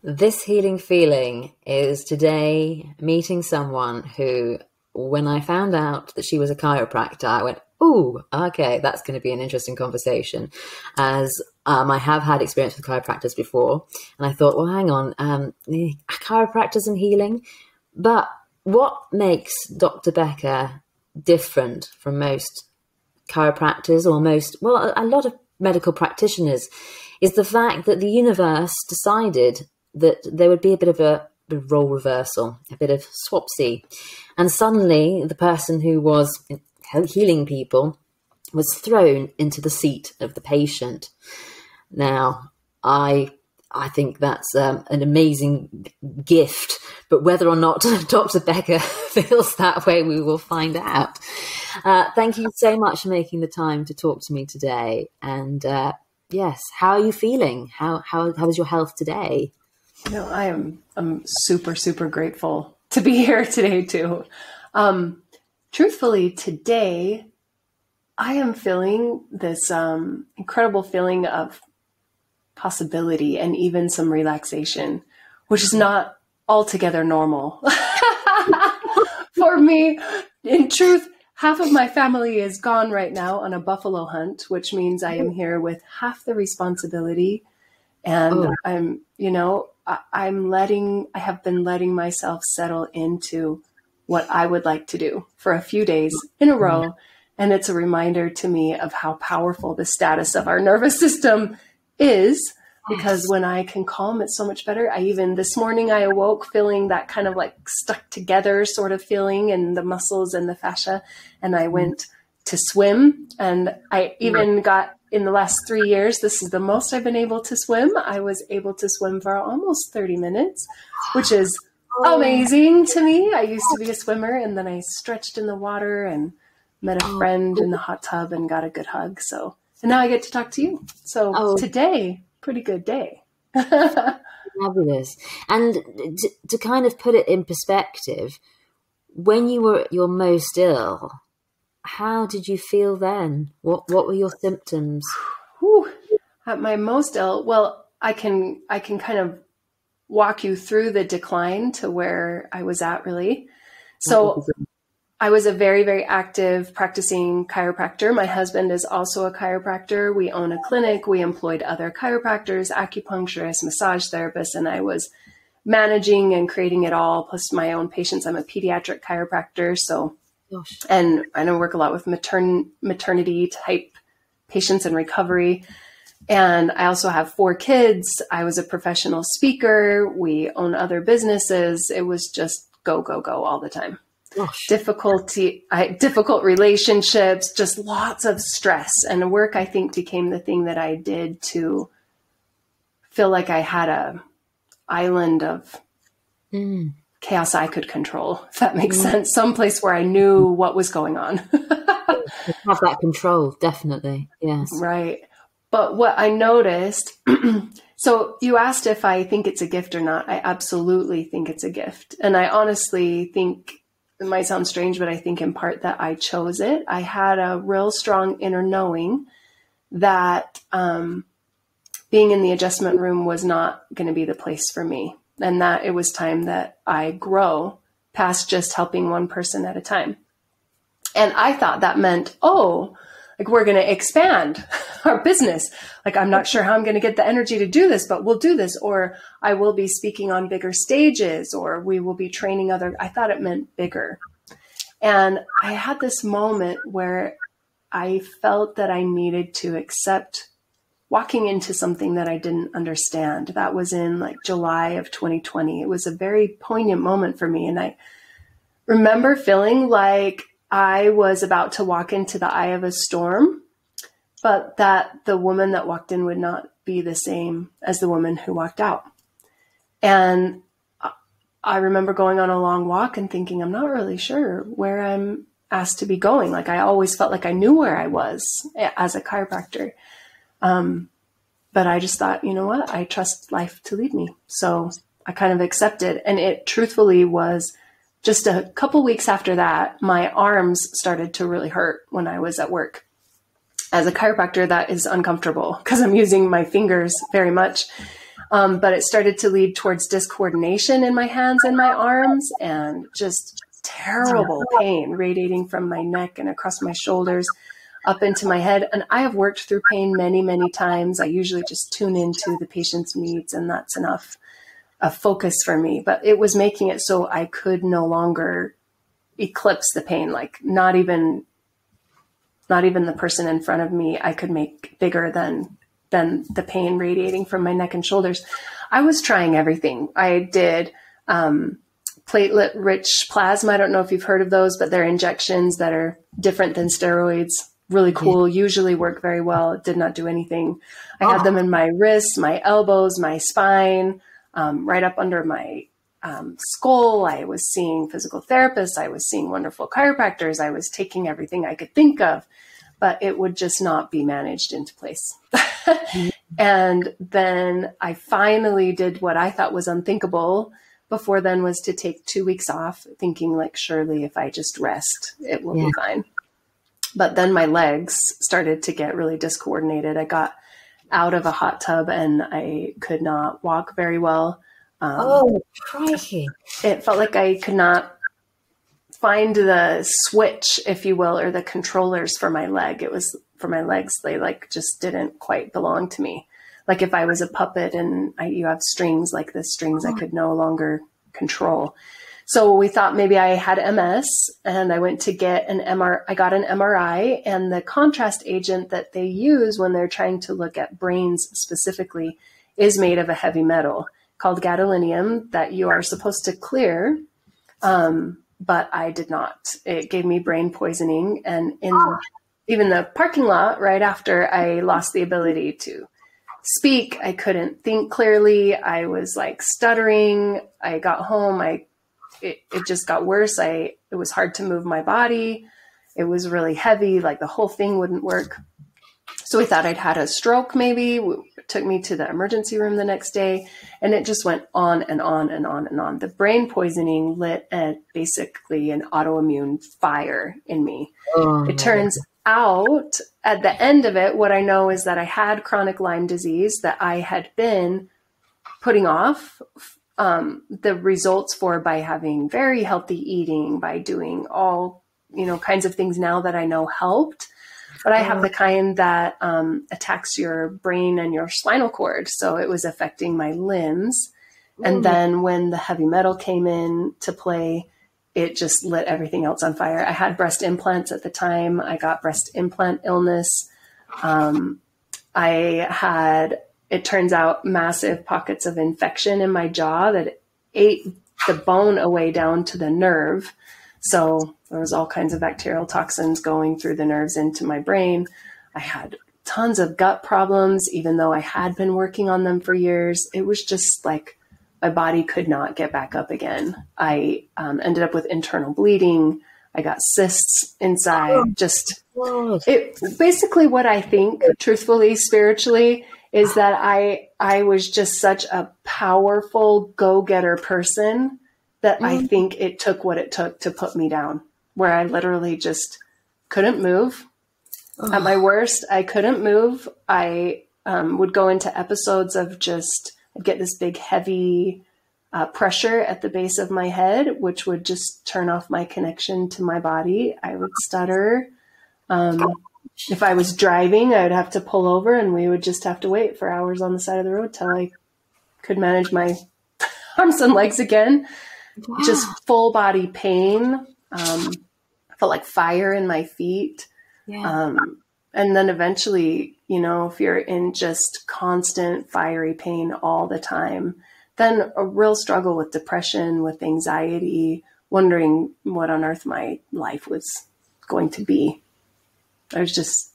This healing feeling is today meeting someone who, when I found out that she was a chiropractor, I went, "Ooh, okay, that's going to be an interesting conversation." As I have had experience with chiropractors before, and I thought, well, hang on, chiropractors and healing. But what makes Dr. Becca different from most chiropractors or a lot of medical practitioners is the fact that the universe decided that there would be a bit of a role reversal, a bit of swapsy. And suddenly the person who was healing people was thrown into the seat of the patient. Now, I think that's an amazing gift, but whether or not Dr. Becca feels that way, we will find out. Thank you so much for making the time to talk to me today. And yes, how are you feeling? How is your health today? I'm super, super grateful to be here today too. Truthfully, today I am feeling this incredible feeling of possibility and even some relaxation, which is not altogether normal for me. In truth, half of my family is gone right now on a buffalo hunt, which means I am here with half the responsibility. And I have been letting myself settle into what I would like to do for a few days in a row. And it's a reminder to me of how powerful the status of our nervous system is, because when I can calm, it's so much better. This morning I awoke feeling that kind of like stuck together sort of feeling in the muscles and the fascia. And I went to swim, and I even got, in the last 3 years, this is the most I've been able to swim. I was able to swim for almost 30 minutes, which is amazing to me. I used to be a swimmer, and then I stretched in the water and met a friend in the hot tub and got a good hug. And now I get to talk to you. Today, pretty good day. Fabulous. And to kind of put it in perspective, when you were at your most ill, how did you feel then? What were your symptoms? At my most ill, well, I can kind of walk you through the decline to where I was at, really. So I was a very, very active practicing chiropractor. My husband is also a chiropractor. We own a clinic. We employed other chiropractors, acupuncturists, massage therapists, and I was managing and creating it all, plus my own patients. I'm a pediatric chiropractor. And I know work a lot with maternity type patients in recovery. And I also have 4 kids. I was a professional speaker. We own other businesses. It was just go, go, go all the time. Difficult relationships, just lots of stress. And work, I think, became the thing that I did to feel like I had a island of chaos I could control, if that makes sense. Someplace where I knew what was going on. Have that control, definitely. Yes. Right. But what I noticed, so you asked if I think it's a gift or not. I absolutely think it's a gift. And I honestly think, it might sound strange, but I think in part that I chose it. I had a real strong inner knowing that being in the adjustment room was not going to be the place for me. And that it was time that I grow past just helping one person at a time. And I thought that meant, we're going to expand our business. I'm not sure how I'm going to get the energy to do this, but we'll do this. Or I will be speaking on bigger stages, or we will be training I thought it meant bigger. And I had this moment where I felt that I needed to accept walking into something that I didn't understand. That was in July of 2020. It was a very poignant moment for me. And I remember feeling like I was about to walk into the eye of a storm, but that the woman that walked in would not be the same as the woman who walked out. And I remember going on a long walk and thinking, I'm not really sure where I'm asked to be going. I always felt like I knew where I was as a chiropractor. But I just thought, you know what? I trust life to lead me. So I kind of accepted. And it truthfully was just a couple weeks after that, my arms started to really hurt when I was at work. As a chiropractor, that is uncomfortable because I'm using my fingers very much. But it started to lead towards discoordination in my hands and my arms, and just terrible pain radiating from my neck and across my shoulders up into my head. And I have worked through pain many, many times. I usually just tune into the patient's needs, and that's enough a focus for me. But it was making it so I could no longer eclipse the pain. Like not even the person in front of me I could make bigger than the pain radiating from my neck and shoulders. I was trying everything. I did platelet-rich plasma. I don't know if you've heard of those, but they're injections that are different than steroids. Really cool. Usually work very well. It did not do anything. I had them in my wrists, my elbows, my spine, right up under my skull. I was seeing physical therapists. I was seeing wonderful chiropractors. I was taking everything I could think of, but it would just not be managed into place. And then I finally did what I thought was unthinkable before then, was to take 2 weeks off, thinking like, surely if I just rest, it will be fine. But then my legs started to get really discoordinated. I got out of a hot tub and I could not walk very well. Crikey. It felt like I could not find the switch, if you will, or the controllers for my leg. It was for my legs. They like just didn't quite belong to me. Like if I was a puppet and you have strings, like the strings I could no longer control. So we thought maybe I had MS, and I went to get I got an MRI, and the contrast agent that they use when they're trying to look at brains specifically is made of a heavy metal called gadolinium that you are supposed to clear. But I did not. It gave me brain poisoning. And in even the parking lot right after I lost the ability to speak, I couldn't think clearly. I was like stuttering. I got home. It just got worse. It was hard to move my body. It was really heavy. Like the whole thing wouldn't work. So we thought I'd had a stroke maybe. It took me to the emergency room the next day, and it just went on and on and on and on. The brain poisoning lit basically an autoimmune fire in me. It turns out at the end of it, what I know is that I had chronic Lyme disease that I had been putting off the results for by having very healthy eating, by doing all, kinds of things now that I know helped. But I have the kind that attacks your brain and your spinal cord. So it was affecting my limbs. And then when the heavy metal came in to play, it just lit everything else on fire. I had breast implants at the time. I got breast implant illness. I had, it turns out, massive pockets of infection in my jaw that ate the bone away down to the nerve. So there was all kinds of bacterial toxins going through the nerves into my brain. I had tons of gut problems, even though I had been working on them for years. It was just like my body could not get back up again. I ended up with internal bleeding. I got cysts inside. Basically what I think, truthfully, spiritually, is that I was just such a powerful go-getter person that I think it took what it took to put me down, where I literally just couldn't move. At my worst, I couldn't move. I would go into episodes of I'd get this big, heavy pressure at the base of my head, which would just turn off my connection to my body. I would stutter. If I was driving, I would have to pull over, and we would just have to wait for hours on the side of the road till I could manage my arms and legs again. Wow. Just full body pain. I felt like fire in my feet. Yeah. And then eventually, if you're in just constant fiery pain all the time, then a real struggle with depression, with anxiety, wondering what on earth my life was going to be.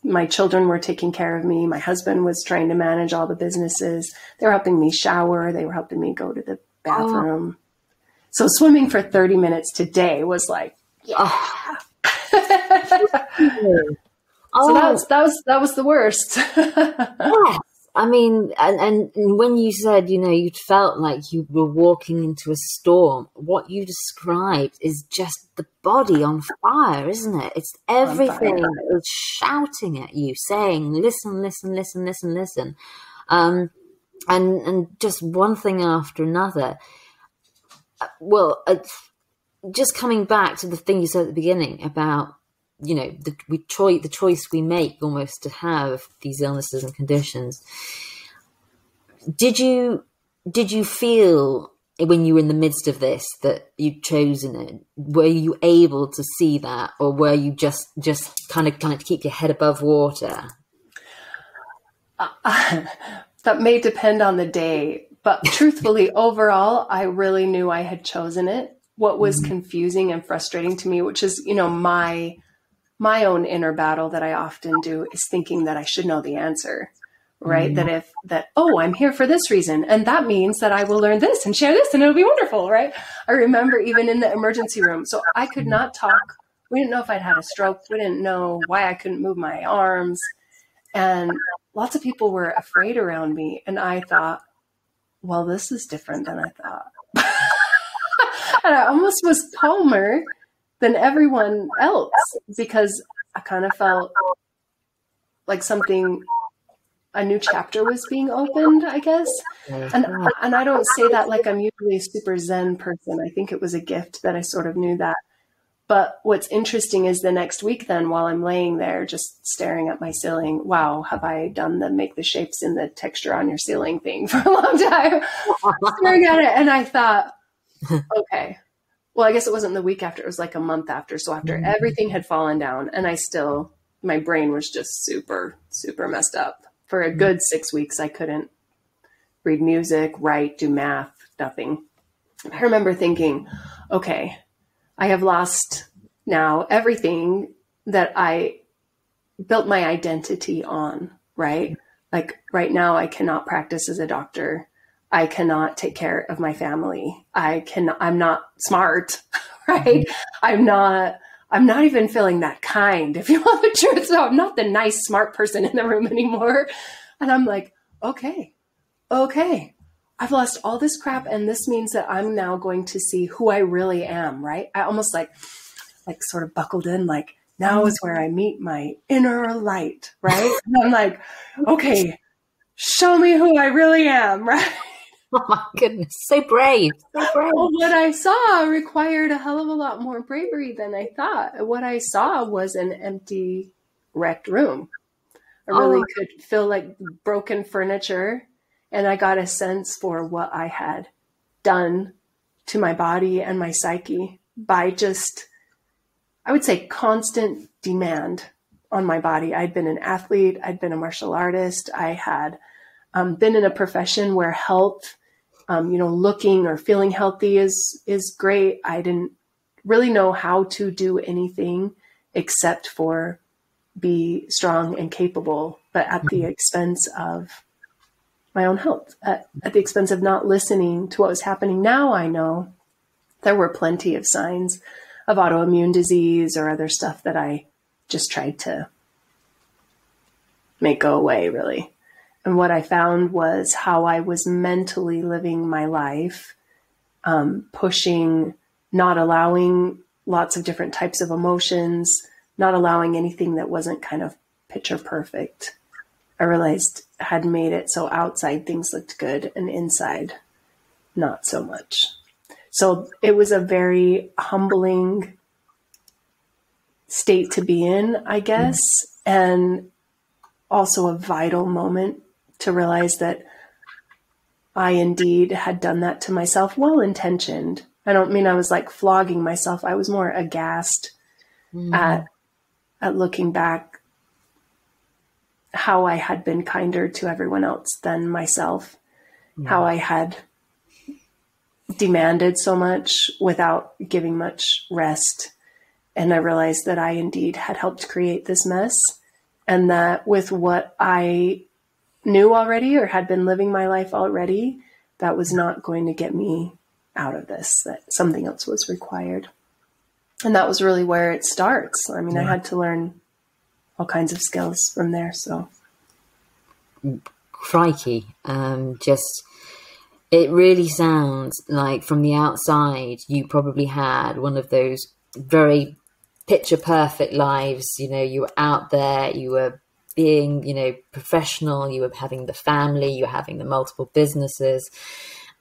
My children were taking care of me. My husband was trying to manage all the businesses. They were helping me shower. They were helping me go to the bathroom. So swimming for 30 minutes today was like, yeah. So that was the worst. Yes. I mean, and when you said, you felt like you were walking into a storm, what you described is just the body on fire, isn't it? It's everything is shouting at you, saying, listen, listen, listen, listen, listen. and just one thing after another. Well, just coming back to the thing you said at the beginning about, you know, the choice we make almost to have these illnesses and conditions. Did you feel when you were in the midst of this that you'd chosen it? Were you able to see that, or were you just kind of keep your head above water? That may depend on the day, but truthfully, overall, I really knew I had chosen it. What was confusing and frustrating to me, which is, you know, my own inner battle that I often do, is thinking that I should know the answer, right? Oh, I'm here for this reason, and that means that I will learn this and share this and it'll be wonderful, right? I remember even in the emergency room, so I could not talk. We didn't know if I'd had a stroke. We didn't know why I couldn't move my arms. And lots of people were afraid around me. And I thought, well, this is different than I thought. And I almost was calmer than everyone else, because I kind of felt like a new chapter was being opened, I guess. And I don't say that like I'm usually a super Zen person. I think it was a gift that I sort of knew that. But what's interesting is the next week then, while I'm laying there just staring at my ceiling, wow, have I done the make the shapes in the texture on your ceiling thing for a long time? Staring at it. And I thought, okay. Well, I guess it wasn't the week after. It was like a month after. So after everything had fallen down, and my brain was just super, super messed up. For a good 6 weeks, I couldn't read music, write, do math, nothing. I remember thinking, okay, I have lost now everything that I built my identity on, right? Like right now, I cannot practice as a doctor. I cannot take care of my family. I'm not smart, right? I'm not even feeling that kind, if you want the truth. So I'm not the nice, smart person in the room anymore. And I'm like, okay, I've lost all this crap. And this means that I'm now going to see who I really am, right? I almost like sort of buckled in, like now is where I meet my inner light, right? And I'm like, okay, show me who I really am, right? Oh my goodness, so brave. Well, what I saw required a hell of a lot more bravery than I thought. What I saw was an empty, wrecked room. I really could feel like broken furniture, and I got a sense for what I had done to my body and my psyche by just, I would say, constant demand on my body. I'd been an athlete. I'd been a martial artist. I had been in a profession where health, looking or feeling healthy is great. I didn't really know how to do anything except for be strong and capable, but at the expense of my own health, at the expense of not listening to what was happening. Now I know there were plenty of signs of autoimmune disease or other stuff that I just tried to make go away, really. And what I found was how I was mentally living my life, pushing, not allowing lots of different types of emotions, not allowing anything that wasn't kind of picture perfect. I realized I had made it so outside things looked good and inside not so much. So it was a very humbling state to be in, I guess, and also a vital moment to realize that I indeed had done that to myself, well-intentioned. I don't mean I was like flogging myself. I was more aghast at looking back how I had been kinder to everyone else than myself, how I had demanded so much without giving much rest. And I realized that I indeed had helped create this mess, and that with what I knew already or had been living my life already, that was not going to get me out of this, that something else was required. And that was really where it starts. I mean, I had to learn all kinds of skills from there. So, crikey, it really sounds like from the outside, you probably had one of those very picture perfect lives. You know, you were out there, you were being, professional, you were having the family, you were having the multiple businesses.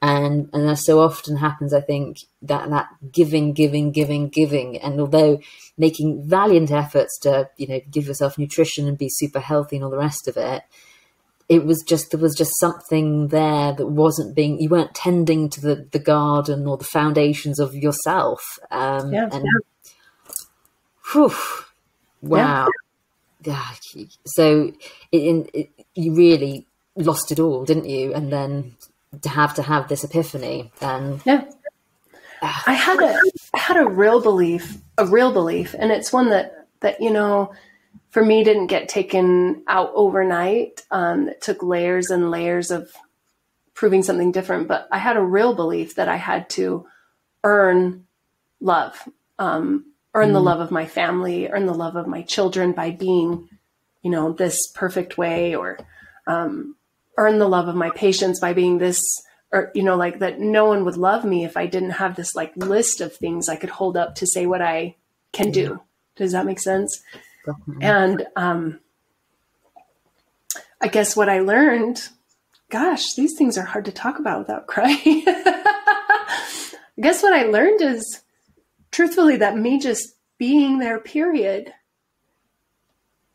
And as so often happens, I think that giving. And although making valiant efforts to, give yourself nutrition and be super healthy and all the rest of it, there was just something there that you weren't tending to the garden or the foundations of yourself. Whew, wow. Yeah. So you really lost it all, didn't you? And then to have this epiphany. And I had a real belief, and it's one that for me didn't get taken out overnight. It took layers and layers of proving something different, but I had a real belief that I had to earn love, earn the love of my family, earn the love of my children by being, this perfect way, or earn the love of my patients by being this, or, like that no one would love me if I didn't have this like list of things I could hold up to say what I can do. Does that make sense? And I guess what I learned, gosh, these things are hard to talk about without crying. I guess what I learned is, truthfully, that me just being there, period,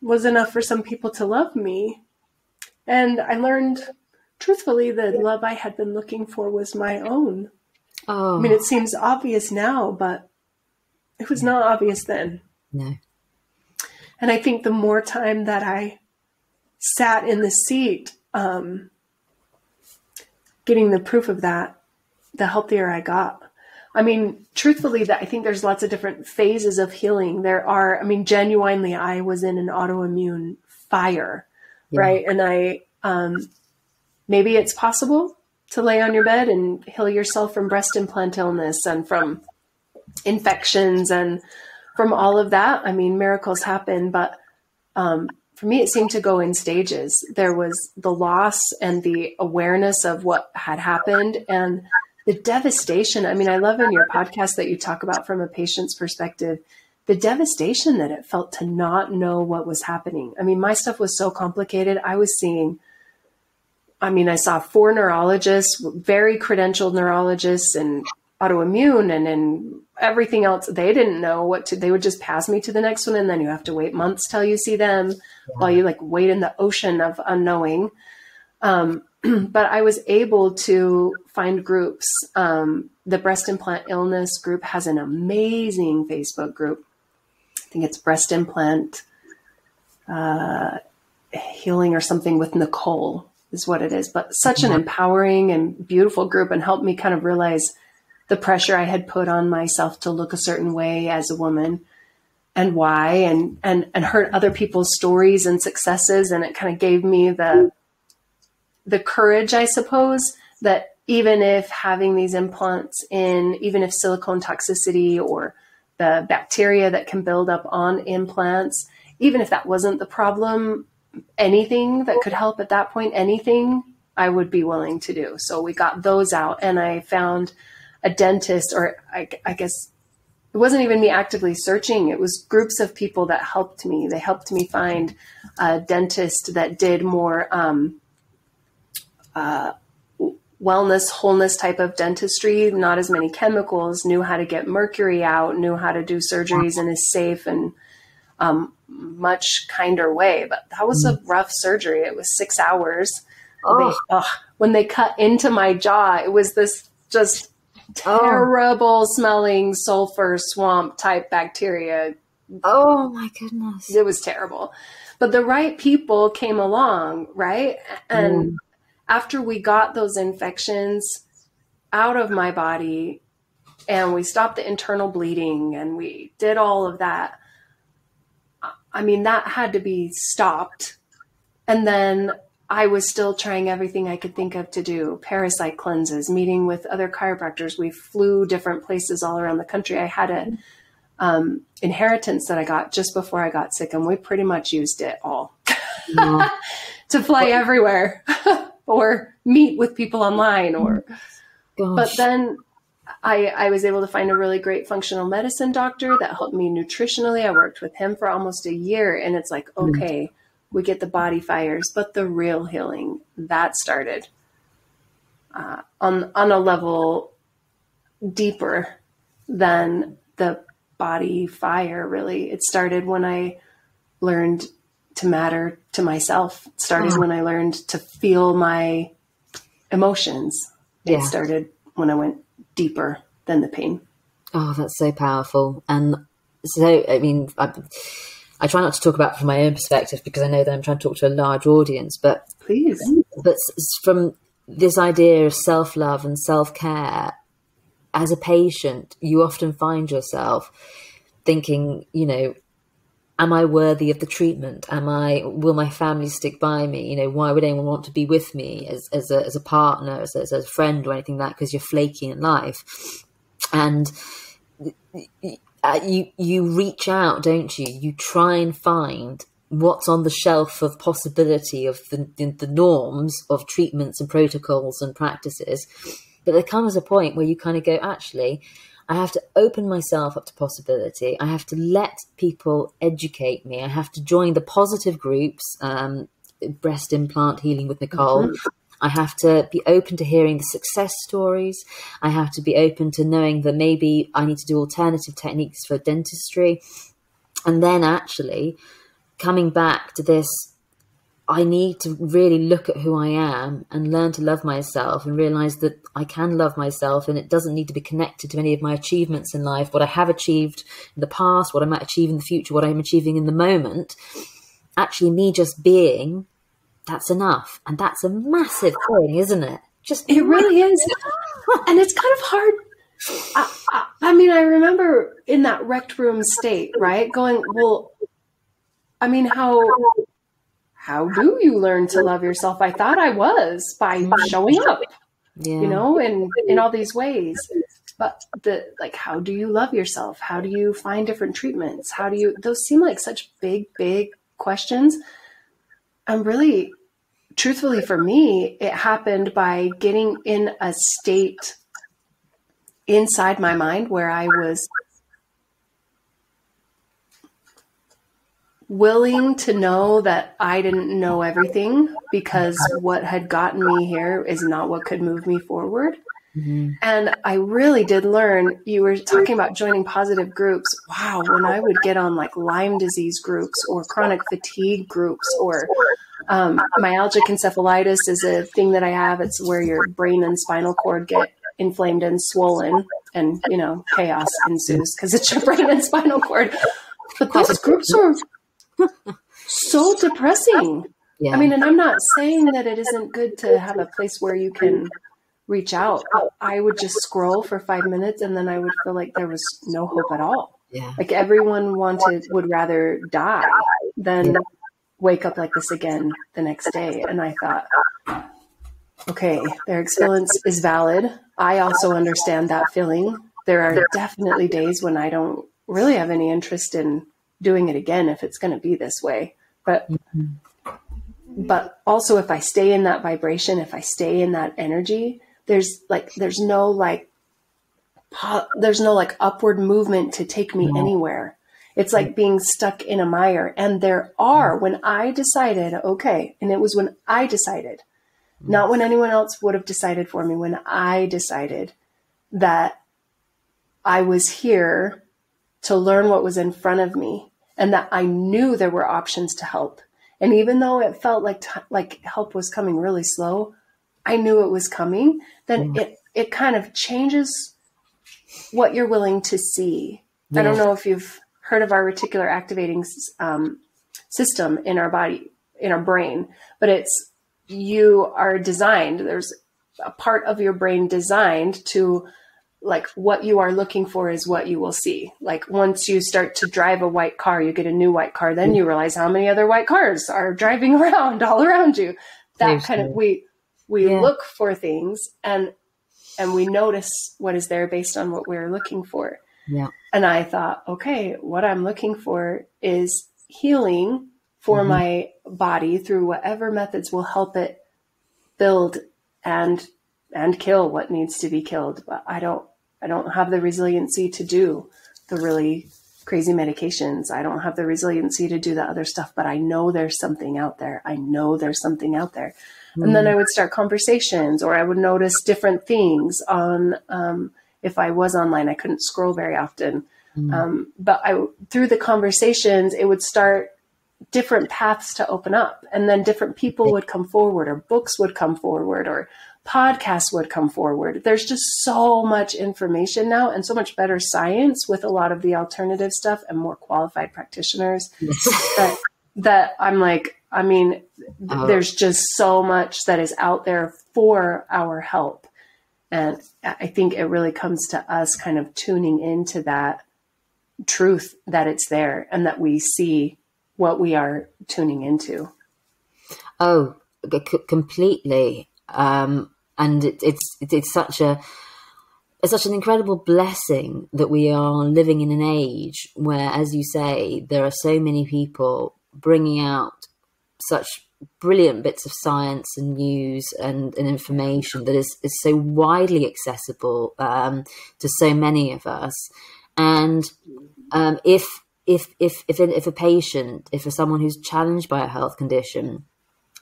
was enough for some people to love me. And I learned, truthfully, the love I had been looking for was my own. I mean, it seems obvious now, but it was not obvious then. No. And I think the more time that I sat in the seat, getting the proof of that, the healthier I got. I mean, truthfully, I think there's lots of different phases of healing. Genuinely, I was in an autoimmune fire, right? And maybe it's possible to lay on your bed and heal yourself from breast implant illness and from infections and from all of that. I mean, miracles happen, but for me, it seemed to go in stages. There was the loss and the awareness of what had happened and the devastation. I mean, I love in your podcast that you talk about from a patient's perspective, the devastation that it felt to not know what was happening. I mean, my stuff was so complicated. I saw 4 neurologists, very credentialed neurologists, and autoimmune and everything else. They didn't know they would just pass me to the next one. And then you have to wait months till you see them while you wait in the ocean of unknowing. But I was able to find groups. The breast implant illness group has an amazing Facebook group. I think it's breast implant healing or something with Nicole is what it is, but such an empowering and beautiful group, and helped me kind of realize the pressure I had put on myself to look a certain way as a woman and why, and heard other people's stories and successes. And it kind of gave me the courage, I suppose, that even if having these implants in, even if silicone toxicity or the bacteria that can build up on implants, even if that wasn't the problem, anything that could help at that point, anything I would be willing to do. So we got those out, and I found a dentist, or I guess it wasn't even me actively searching. It was groups of people that helped me. They helped me find a dentist that did more wellness, wholeness type of dentistry, not as many chemicals, knew how to get mercury out, knew how to do surgeries in a safe and much kinder way. But that was a rough surgery. It was 6 hours. When they cut into my jaw, it was this just terrible smelling sulfur swamp type bacteria. Oh my goodness. It was terrible. But the right people came along, right? And after we got those infections out of my body and we stopped the internal bleeding and we did all of that, I mean, that had to be stopped. And then I was still trying everything I could think of to do, parasite cleanses, meeting with other chiropractors. We flew different places all around the country. I had an inheritance that I got just before I got sick, and we pretty much used it all to fly everywhere or meet with people online. But then I was able to find a really great functional medicine doctor that helped me nutritionally. I worked with him for almost a year, and it's like, okay, we get the body fires, but the real healing, that started on a level deeper than the body fire, really. It started when I learned to matter to myself. It started when I learned to feel my emotions. It started when I went deeper than the pain. Oh, that's so powerful. And so, I mean, I try not to talk about it from my own perspective because I know that I'm trying to talk to a large audience, but please. But from this idea of self-love and self-care, as a patient, you often find yourself thinking, you know, am I worthy of the treatment? Will my family stick by me? You know, why would anyone want to be with me as a partner, as a friend or anything like that? Because you're flaky in life. And you reach out, don't you? You try and find what's on the shelf of possibility of the norms of treatments and protocols and practices. But there comes a point where you kind of go, actually, I have to open myself up to possibility. I have to let people educate me. I have to join the positive groups, breast implant healing with Nicole. Mm-hmm. I have to be open to hearing the success stories. I have to be open to knowing that maybe I need to do alternative techniques for dentistry. And then actually coming back to this, I need to really look at who I am and learn to love myself and realize that I can love myself, and it doesn't need to be connected to any of my achievements in life, what I have achieved in the past, what I might achieve in the future, what I'm achieving in the moment. Actually, me just being, that's enough. And that's a massive thing, isn't it? It really is. And it's kind of hard. I mean, I remember in that rec room state, right? Going, well, I mean, how do you learn to love yourself? I thought I was by showing up, you know, in all these ways. But how do you love yourself? How do you find different treatments? Those seem like such big questions. I'm really, truthfully for me, it happened by getting in a state inside my mind where I was willing to know that I didn't know everything, because what had gotten me here is not what could move me forward. Mm-hmm. And I really did learn. You were talking about joining positive groups. Wow. When I would get on like Lyme disease groups or chronic fatigue groups or myalgic encephalitis is a thing that I have. It's where your brain and spinal cord get inflamed and swollen, and, you know, chaos ensues because it's your brain and spinal cord. But those groups are so depressing. Yeah. I mean, and I'm not saying that it isn't good to have a place where you can reach out. I would just scroll for 5 minutes and then I would feel like there was no hope at all. Yeah. Like everyone would rather die than wake up like this again the next day. And I thought, okay, their experience is valid. I also understand that feeling. There are definitely days when I don't really have any interest in doing it again if it's going to be this way. But also if I stay in that vibration, if I stay in that energy, there's no upward movement to take me anywhere. It's like being stuck in a mire. And when I decided, okay, and it was when I decided, not when anyone else would have decided for me, when I decided that I was here to learn what was in front of me and that I knew there were options to help. And even though it felt like help was coming really slow, I knew it was coming. Then it kind of changes what you're willing to see. Yeah. I don't know if you've heard of our reticular activating system in our body, in our brain, but you are designed. There's a part of your brain designed to, like, what you are looking for is what you will see. Like once you start to drive a white car, you get a new white car, then you realize how many other white cars are driving around all around you. That kind of, we look for things and we notice what is there based on what we're looking for. Yeah. And I thought, okay, what I'm looking for is healing for my body through whatever methods will help it build and kill what needs to be killed. But I don't have the resiliency to do the really crazy medications. I don't have the resiliency to do the other stuff, but I know there's something out there. I know there's something out there. And then I would start conversations, or I would notice different things on, if I was online, I couldn't scroll very often. But through the conversations, it would start different paths to open up, and then different people would come forward, or books would come forward, or podcasts would come forward. There's just so much information now, and so much better science with a lot of the alternative stuff, and more qualified practitioners that I'm like, I mean, there's just so much that is out there for our help. And I think it really comes to us kind of tuning into that truth, that it's there, and that we see what we are tuning into. Oh, completely. And it's such an incredible blessing that we are living in an age where, as you say, there are so many people bringing out such brilliant bits of science and news and information that is so widely accessible to so many of us. And if a patient, if someone who's challenged by a health condition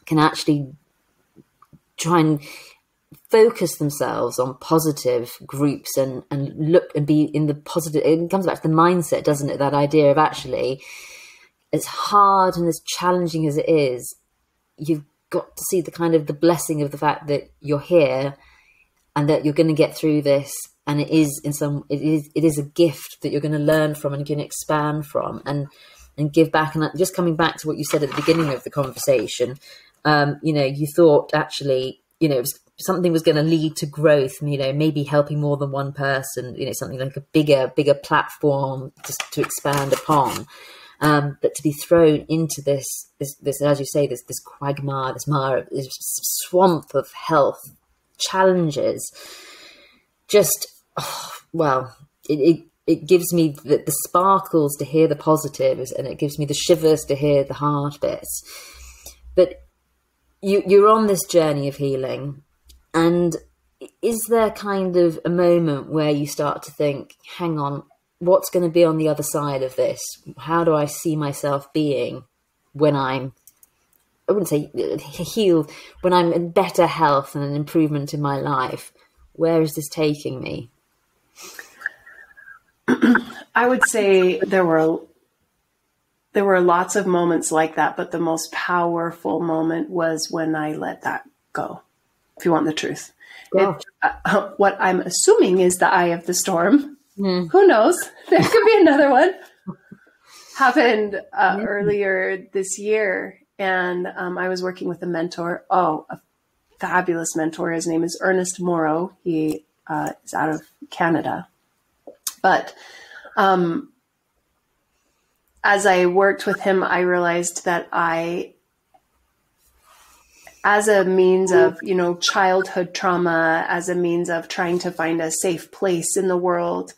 can actually try and focus themselves on positive groups and look and be in the positive, it comes back to the mindset, doesn't it? That idea of actually, as hard and as challenging as it is, you've got to see the kind of the blessing of the fact that you're here and that you're going to get through this. And it is a gift that you're going to learn from and can expand from and give back. And just coming back to what you said at the beginning of the conversation, you thought actually, something was going to lead to growth, maybe helping more than one person, something like a bigger platform to expand upon. But to be thrown into this, as you say, this quagmire, this swamp of health challenges, just, it gives me the sparkles to hear the positives, and it gives me the shivers to hear the hard bits. But you're on this journey of healing, and is there kind of a moment where you start to think, hang on, what's going to be on the other side of this? How do I see myself being when I wouldn't say healed, when I'm in better health and an improvement in my life? Where is this taking me? I would say there were lots of moments like that, but the most powerful moment was when I let that go, if you want the truth. Yeah. What I'm assuming is the eye of the storm. Who knows? There could be another one. Happened earlier this year, and I was working with a mentor. A fabulous mentor. His name is Ernest Morrow. He is out of Canada. But as I worked with him, I realized that as a means of, childhood trauma, as a means of trying to find a safe place in the world,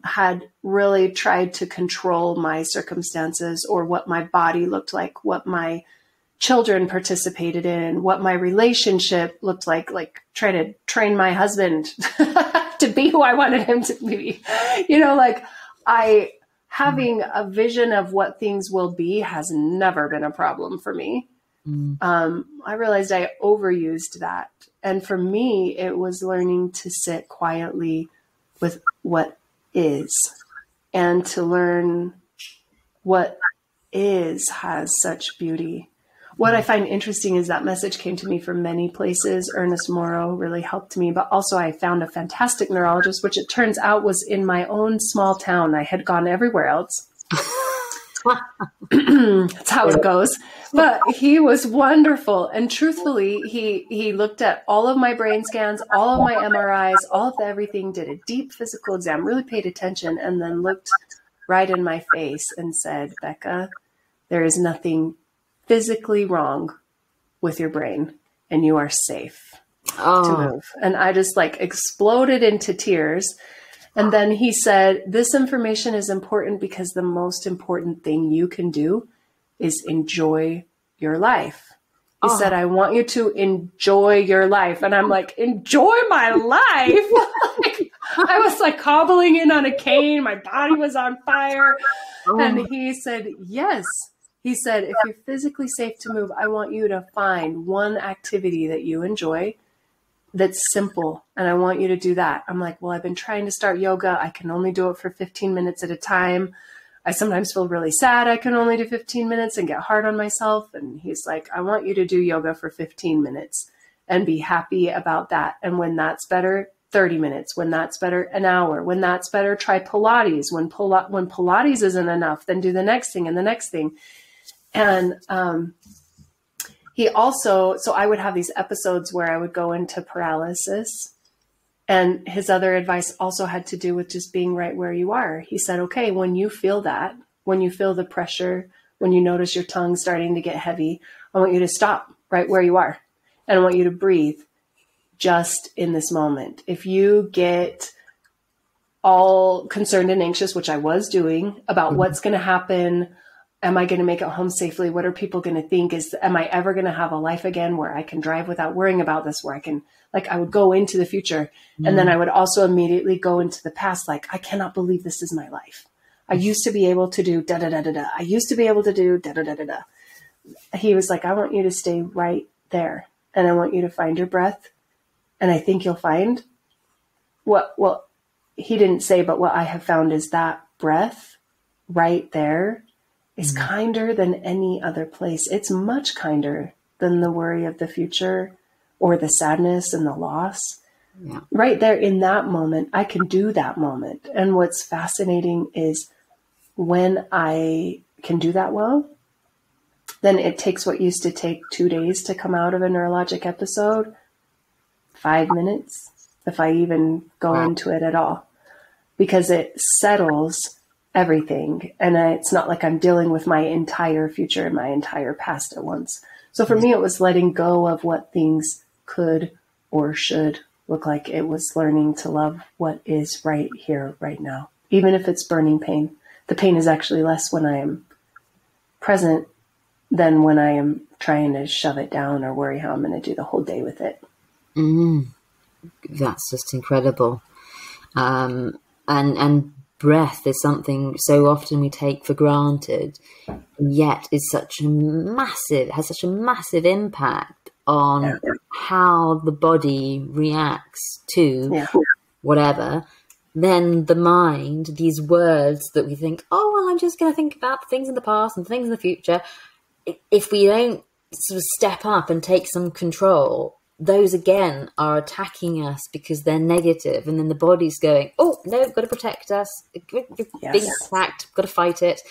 had really tried to control my circumstances, or what my body looked like, what my children participated in, what my relationship looked like try to train my husband to be who I wanted him to be. Having a vision of what things will be has never been a problem for me. I realized I overused that. And for me, it was learning to sit quietly with what is, and to learn what is has such beauty. What I find interesting is that message came to me from many places. Ernest Morrow really helped me, but also I found a fantastic neurologist, which it turns out was in my own small town. I had gone everywhere else. That's how it goes. But he was wonderful. And truthfully, he looked at all of my brain scans, all of my MRIs, all of everything, did a deep physical exam, really paid attention, and then looked right in my face and said, Becca, there is nothing physically wrong with your brain, and you are safe to move. And I just exploded into tears. And then he said, this information is important because the most important thing you can do is enjoy your life. He said, I want you to enjoy your life. And I'm like, enjoy my life? Like, I was like hobbling in on a cane. My body was on fire. And he said, yes. He said, if you're physically safe to move, I want you to find one activity that you enjoy that's simple. And I want you to do that. I'm like, well, I've been trying to start yoga. I can only do it for 15 minutes at a time. I sometimes feel really sad. I can only do 15 minutes and get hard on myself. And he's like, I want you to do yoga for 15 minutes and be happy about that. And when that's better, 30 minutes. When that's better, an hour. When that's better, try Pilates. When Pilates isn't enough, then do the next thing and the next thing. And he also, so I would have these episodes where I would go into paralysis. And his other advice also had to do with just being right where you are. He said, okay, when you feel that, when you feel the pressure, when you notice your tongue starting to get heavy, I want you to stop right where you are. And I want you to breathe just in this moment. If you get all concerned and anxious, which I was doing, about what's going to happen, am I going to make it home safely? What are people going to think? Am I ever going to have a life again where I can drive without worrying about this, where I can, like, I would go into the future. And then I would also immediately go into the past. Like, I cannot believe this is my life. I used to be able to do da, da, da, da, da. I used to be able to do da, da, da, da, da. He was like, I want you to stay right there. And I want you to find your breath. And I think you'll find well, he didn't say, but what I have found is that breath right there is kinder than any other place. It's much kinder than the worry of the future or the sadness and the loss. Yeah. Right there in that moment, I can do that moment. And what's fascinating is when I can do that well, then it takes what used to take 2 days to come out of a neurologic episode, 5 minutes, if I even go into it at all, because it settles everything. And it's not like I'm dealing with my entire future and my entire past at once. So for me, it was letting go of what things could or should look like. It was learning to love what is right here, right now. Even if it's burning pain, the pain is actually less when I am present than when I am trying to shove it down or worry how I'm going to do the whole day with it. That's just incredible. And breath is something so often we take for granted, and yet is has such a massive impact on how the body reacts to whatever. Then the mind, these words that we think, oh, well, I'm just going to think about things in the past and things in the future. If we don't sort of step up and take some control, those again are attacking us because they're negative. And then the body's going, oh, no, got to protect us. You're being attacked, got to fight it.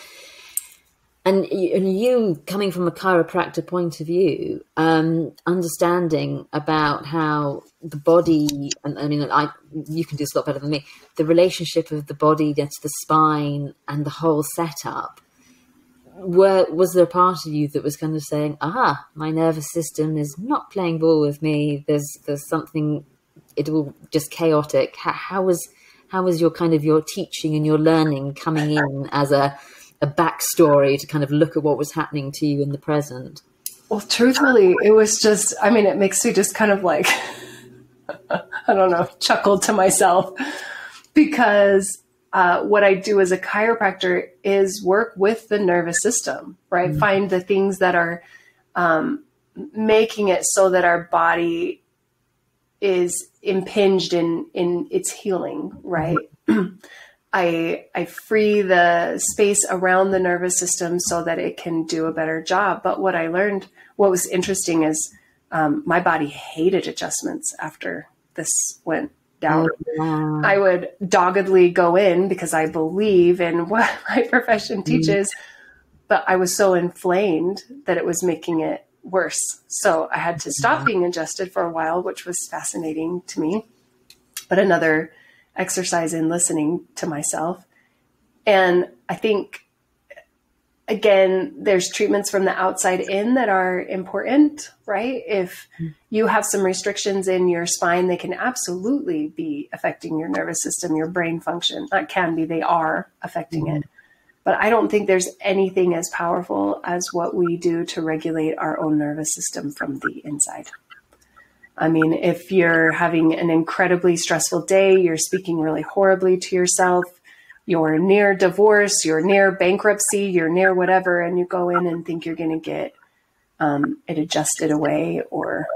And you coming from a chiropractor point of view, understanding about how the body, and I mean, you can do this a lot better than me, the relationship of the body to the spine and the whole setup. Was there a part of you that was kind of saying, my nervous system is not playing ball with me, there's something, it will just chaotic? How was your kind of your teaching and your learning coming in as a backstory to kind of look at what was happening to you in the present? Well, truthfully, it was just, I mean, it makes me just kind of like, I don't know, chuckle to myself, because what I do as a chiropractor is work with the nervous system, right? Find the things that are making it so that our body is impinged in its healing, right? I free the space around the nervous system so that it can do a better job. But what I learned, what was interesting is my body hated adjustments after this went down. I would doggedly go in because I believe in what my profession teaches, but I was so inflamed that it was making it worse. So I had to stop being adjusted for a while, which was fascinating to me, but another exercise in listening to myself. And I think, again, there's treatments from the outside in that are important, right? If you have some restrictions in your spine, they can absolutely be affecting your nervous system, your brain function. Not can be, they are affecting it. But I don't think there's anything as powerful as what we do to regulate our own nervous system from the inside. I mean, if you're having an incredibly stressful day, you're speaking really horribly to yourself, you're near divorce, you're near bankruptcy, you're near whatever, and you go in and think you're going to get it adjusted away, or,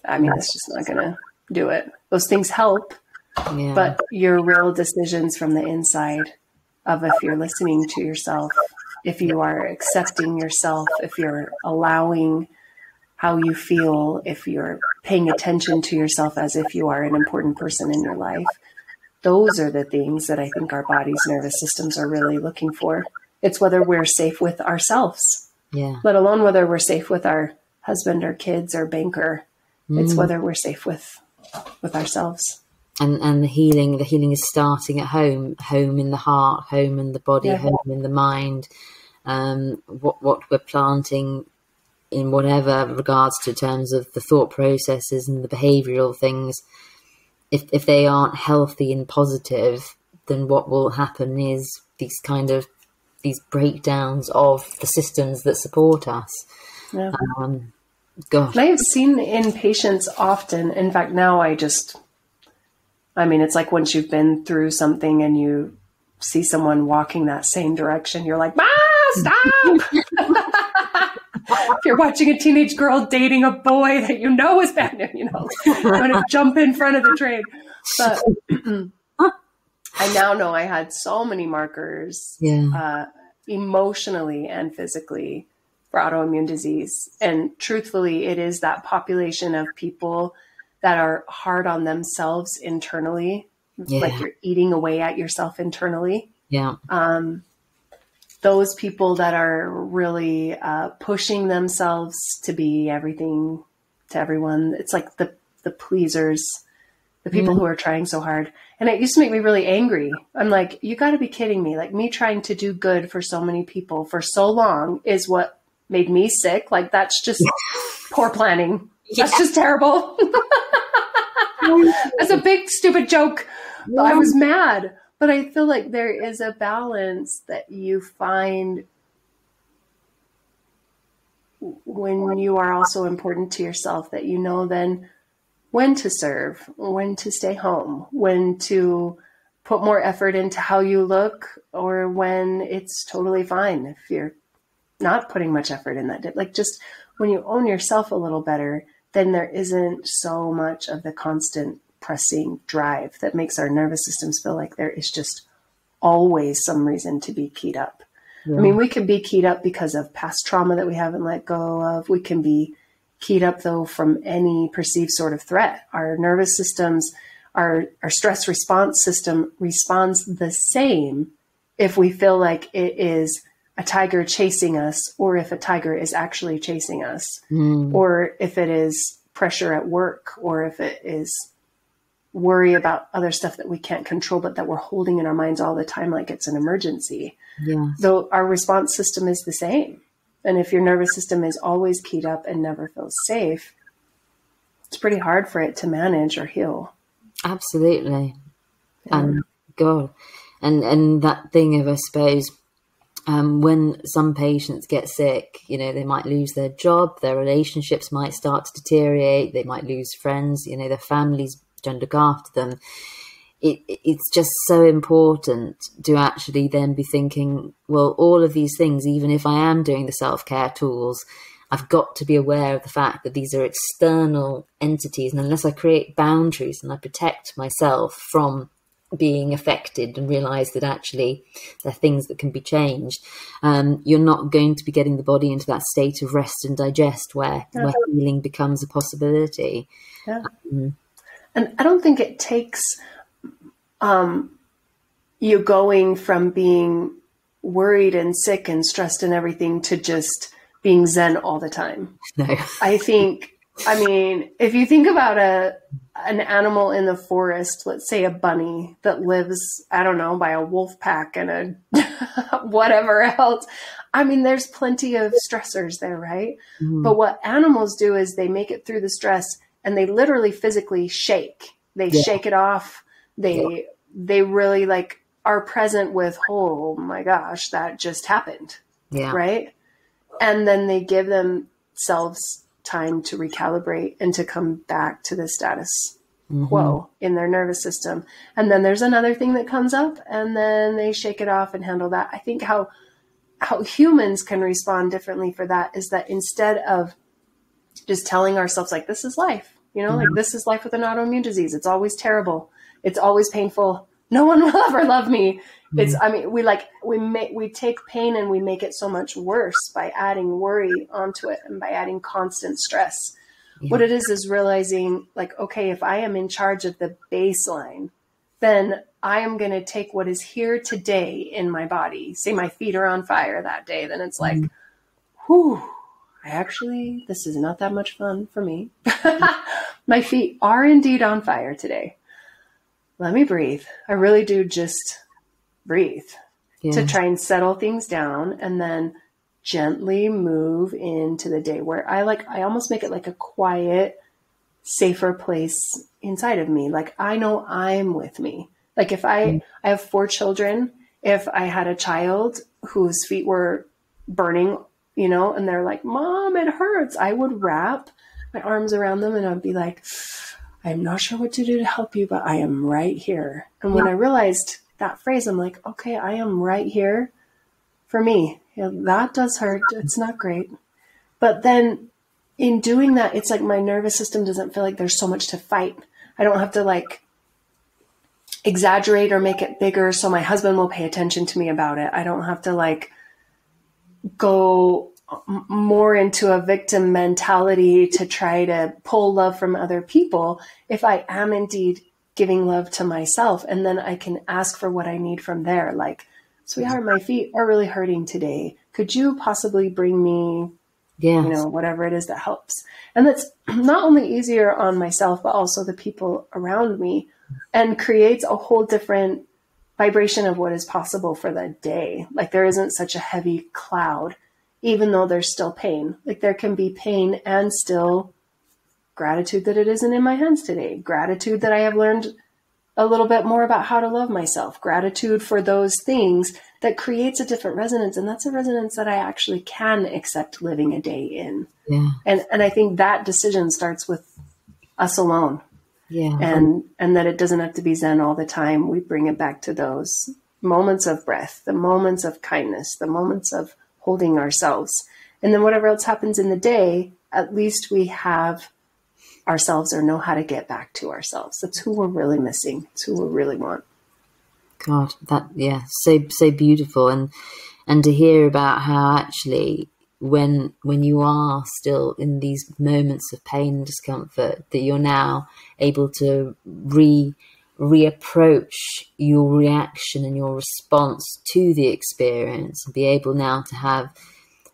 I mean, it's just not going to do it. Those things help, but your real decisions from the inside of if you're listening to yourself, if you are accepting yourself, if you're allowing how you feel, if you're paying attention to yourself as if you are an important person in your life, those are the things that I think our body's nervous systems are really looking for. It's whether we're safe with ourselves, let alone whether we're safe with our husband or kids or banker. It's whether we're safe with ourselves. And the healing is starting at home in the heart, home in the body, home in the mind. What we're planting in whatever regards to terms of the thought processes and the behavioral things, if they aren't healthy and positive, then what will happen is these breakdowns of the systems that support us. Gosh. I have seen in patients often, in fact, now it's like once you've been through something and you see someone walking that same direction, you're like, stop! If you're watching a teenage girl dating a boy that you know is bad, you want to jump in front of the train. But I now know I had so many markers, emotionally and physically, for autoimmune disease. And truthfully, it is that population of people that are hard on themselves internally, like you're eating away at yourself internally. Those people that are really pushing themselves to be everything to everyone. It's like the pleasers, the people who are trying so hard. And it used to make me really angry. I'm like, you got to be kidding me. Like, me trying to do good for so many people for so long is what made me sick. Like, that's just poor planning. That's just terrible. That's a big, stupid joke. I was mad. But I feel like there is a balance that you find when you are also important to yourself, that you know then when to serve, when to stay home, when to put more effort into how you look, or when it's totally fine if you're not putting much effort in that. Like, just when you own yourself a little better, then there isn't so much of the constant pressing drive that makes our nervous systems feel like there is just always some reason to be keyed up. I mean, we can be keyed up because of past trauma that we haven't let go of. We can be keyed up, though, from any perceived sort of threat. Our nervous systems, our stress response system responds the same if we feel like it is a tiger chasing us, or if a tiger is actually chasing us, or if it is pressure at work, or if it is worry about other stuff that we can't control, but that we're holding in our minds all the time like it's an emergency. Though our response system is the same. And if your nervous system is always keyed up and never feels safe, it's pretty hard for it to manage or heal. Absolutely. And God, and that thing of, I suppose, when some patients get sick, they might lose their job, their relationships might start to deteriorate, they might lose friends, their families don't look after them. It's just so important to actually then be thinking, well, all of these things, even if I am doing the self-care tools, I've got to be aware of the fact that these are external entities. And unless I create boundaries and I protect myself from being affected and realize that actually there are things that can be changed, you're not going to be getting the body into that state of rest and digest where healing becomes a possibility. And I don't think it takes you going from being worried and sick and stressed and everything to just being zen all the time. No. I mean, if you think about an animal in the forest, let's say a bunny that lives, I don't know, by a wolf pack and a whatever else. I mean, there's plenty of stressors there, right? But what animals do is they make it through the stress and they literally physically shake. They shake it off. They really, like, are present with, oh my gosh, that just happened. Yeah. Right. And then they give themselves time to recalibrate and to come back to the status quo in their nervous system. And then there's another thing that comes up, and then they shake it off and handle that. I think how humans can respond differently for that is that instead of just telling ourselves like, this is life, you know, like this is life with an autoimmune disease. It's always terrible. It's always painful. No one will ever love me. It's, I mean, we take pain and we make it so much worse by adding worry onto it and by adding constant stress. Yeah. What it is realizing like, okay, if I am in charge of the baseline, then I am going to take what is here today in my body. Say my feet are on fire that day. Then it's like, whew, this is not that much fun for me. My feet are indeed on fire today. Let me breathe. I really do just breathe to try and settle things down and then gently move into the day where I almost make it like a quiet, safer place inside of me. Like I know I'm with me. Like if I have 4 children, if I had a child whose feet were burning, you know, and they're like, Mom, it hurts, I would wrap my arms around them and I'd be like, I'm not sure what to do to help you, but I am right here. And when I realized that phrase, I'm like, okay, I am right here for me. You know, that does hurt. It's not great. But then in doing that, it's like my nervous system doesn't feel like there's so much to fight. I don't have to like exaggerate or make it bigger so my husband will pay attention to me about it. I don't have to like go more into a victim mentality to try to pull love from other people. If I am indeed giving love to myself, and then I can ask for what I need from there. Like, sweetheart, my feet are really hurting today. Could you possibly bring me, you know, whatever it is that helps? And that's not only easier on myself, but also the people around me, and creates a whole different vibration of what is possible for the day. Like there isn't such a heavy cloud, even though there's still pain. Like there can be pain and still gratitude that it isn't in my hands today. Gratitude that I have learned a little bit more about how to love myself. Gratitude for those things that creates a different resonance. And that's a resonance that I actually can accept living a day in. Yeah. And I think that decision starts with us alone. Yeah. And that it doesn't have to be Zen all the time. We bring it back to those moments of breath, the moments of kindness, the moments of holding ourselves. And then whatever else happens in the day, at least we have ourselves or know how to get back to ourselves. That's who we're really missing. It's who we really want. God, that, so beautiful. And to hear about how actually when you are still in these moments of pain and discomfort, that you're now able to reapproach your reaction and your response to the experience, and be able now to have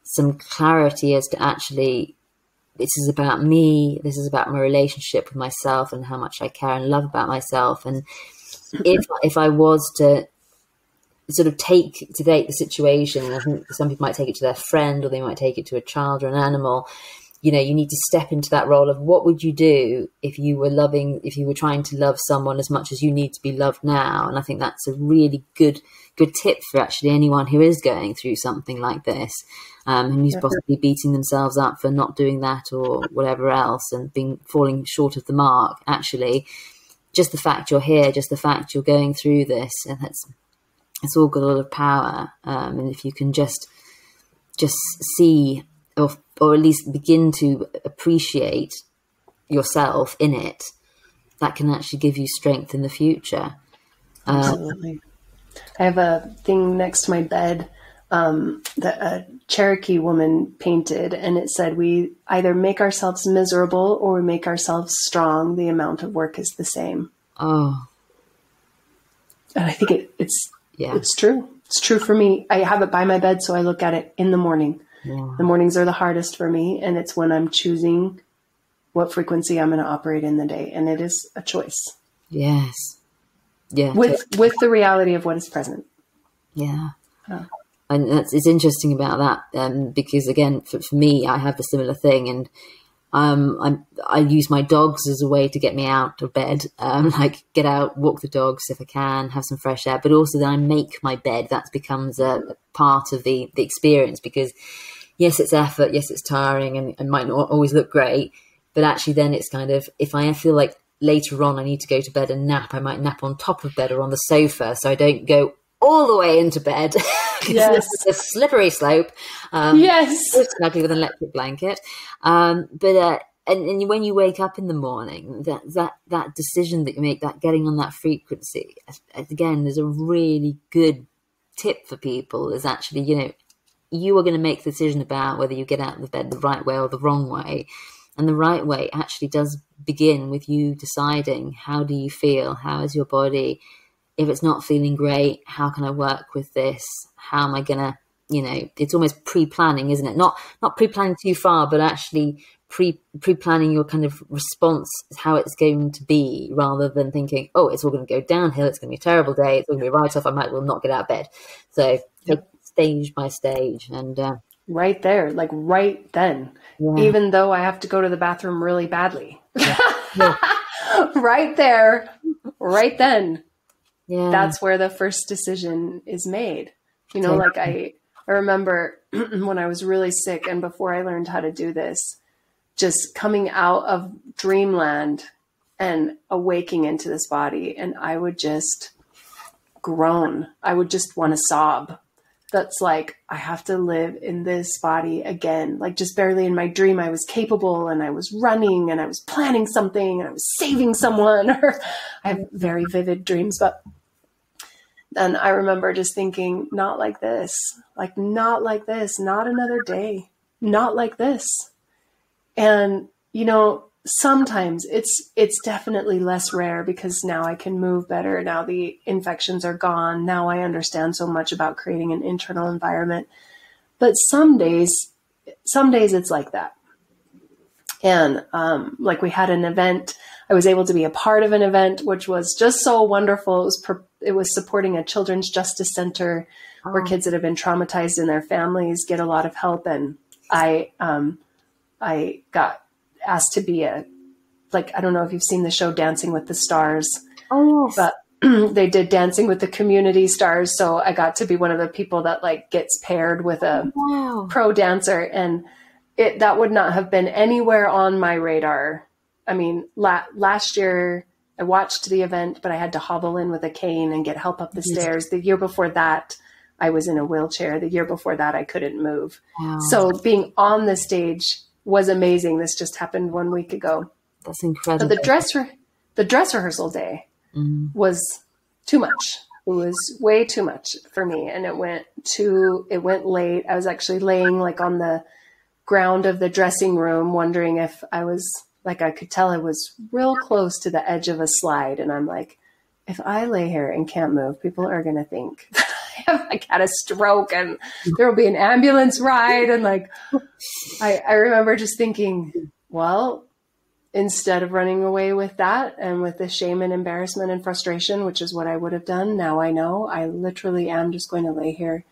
some clarity as to actually, this is about me, this is about my relationship with myself and how much I care and love about myself. And if I was to sort of take the situation, and I think some people might take it to their friend, or they might take it to a child or an animal, you know, you need to step into that role of what would you do if you were trying to love someone as much as you need to be loved now. And I think that's a really good tip for actually anyone who is going through something like this, and who's possibly beating themselves up for not doing that or whatever else and falling short of the mark. Actually, just the fact you're here, just the fact you're going through this, and it's all got a lot of power. And if you can just see, or at least begin to appreciate yourself in it, that can actually give you strength in the future. Absolutely. I have a thing next to my bed that a Cherokee woman painted, and it said, we either make ourselves miserable or we make ourselves strong. The amount of work is the same. Oh. And I think it's true. It's true for me. I have it by my bed, so I look at it in the morning. Yeah. The mornings are the hardest for me, and it's when I'm choosing what frequency I'm going to operate in the day, and it is a choice. Yes. Yeah. With the reality of what is present. Yeah. Oh. And it's interesting about that, because again, for me, I have a similar thing, and I use my dogs as a way to get me out of bed, like get out, walk the dogs if I can, have some fresh air, but also then I make my bed. That becomes a part of the experience, because yes, it's effort, yes, it's tiring and might not always look great, but actually then it's kind of, if I feel like later on I need to go to bed and nap, I might nap on top of bed or on the sofa, so I don't go all the way into bed. Yes. It's a slippery slope. Yes. Snugly with an electric blanket. But when you wake up in the morning, that decision that you make, that getting on that frequency, again, there's a really good tip for people, is actually, you are going to make the decision about whether you get out of bed the right way or the wrong way. And the right way actually does begin with you deciding, how do you feel? How is your body? If it's not feeling great, how can I work with this? How am I going to, it's almost pre-planning, isn't it? Not pre-planning too far, but actually pre-planning your kind of response, how it's going to be, rather than thinking, oh, it's all going to go downhill, it's going to be a terrible day, it's going to be a write-off, I might as well not get out of bed. So take stage by stage. And right there, like right then, even though I have to go to the bathroom really badly. Right there, right then. Yeah. That's where the first decision is made. Like I remember when I was really sick and before I learned how to do this, just coming out of dreamland and awaking into this body, and I would just groan. I would just want to sob. That's like, I have to live in this body again. Like, just barely in my dream, I was capable and I was running and I was planning something and I was saving someone. I have very vivid dreams, but then I remember just thinking, not like this, not another day, not like this. And, sometimes it's definitely less rare, because now I can move better. Now the infections are gone. Now I understand so much about creating an internal environment. But some days it's like that. And like we had an event, I was able to be a part of an event, which was just so wonderful. It was supporting a children's justice center where kids that have been traumatized in their families get a lot of help. And I got asked to be I don't know if you've seen the show Dancing with the Stars. Oh, yes. But they did Dancing with the Community Stars. So I got to be one of the people that gets paired with a pro dancer. And that would not have been anywhere on my radar. I mean, last year I watched the event, but I had to hobble in with a cane and get help up the stairs. The year before that, I was in a wheelchair. The year before that, I couldn't move. Wow. So being on the stage was amazing. This just happened 1 week ago. That's incredible. But the dress rehearsal day was too much. It was way too much for me. And it went late. I was actually laying on the ground of the dressing room, wondering if I was I could tell I was real close to the edge of a slide. And I'm like, if I lay here and can't move, people are going to think I have had a stroke and there will be an ambulance ride. And I remember just thinking, well, instead of running away with that and with the shame and embarrassment and frustration, which is what I would have done, now I know I literally am just going to lay here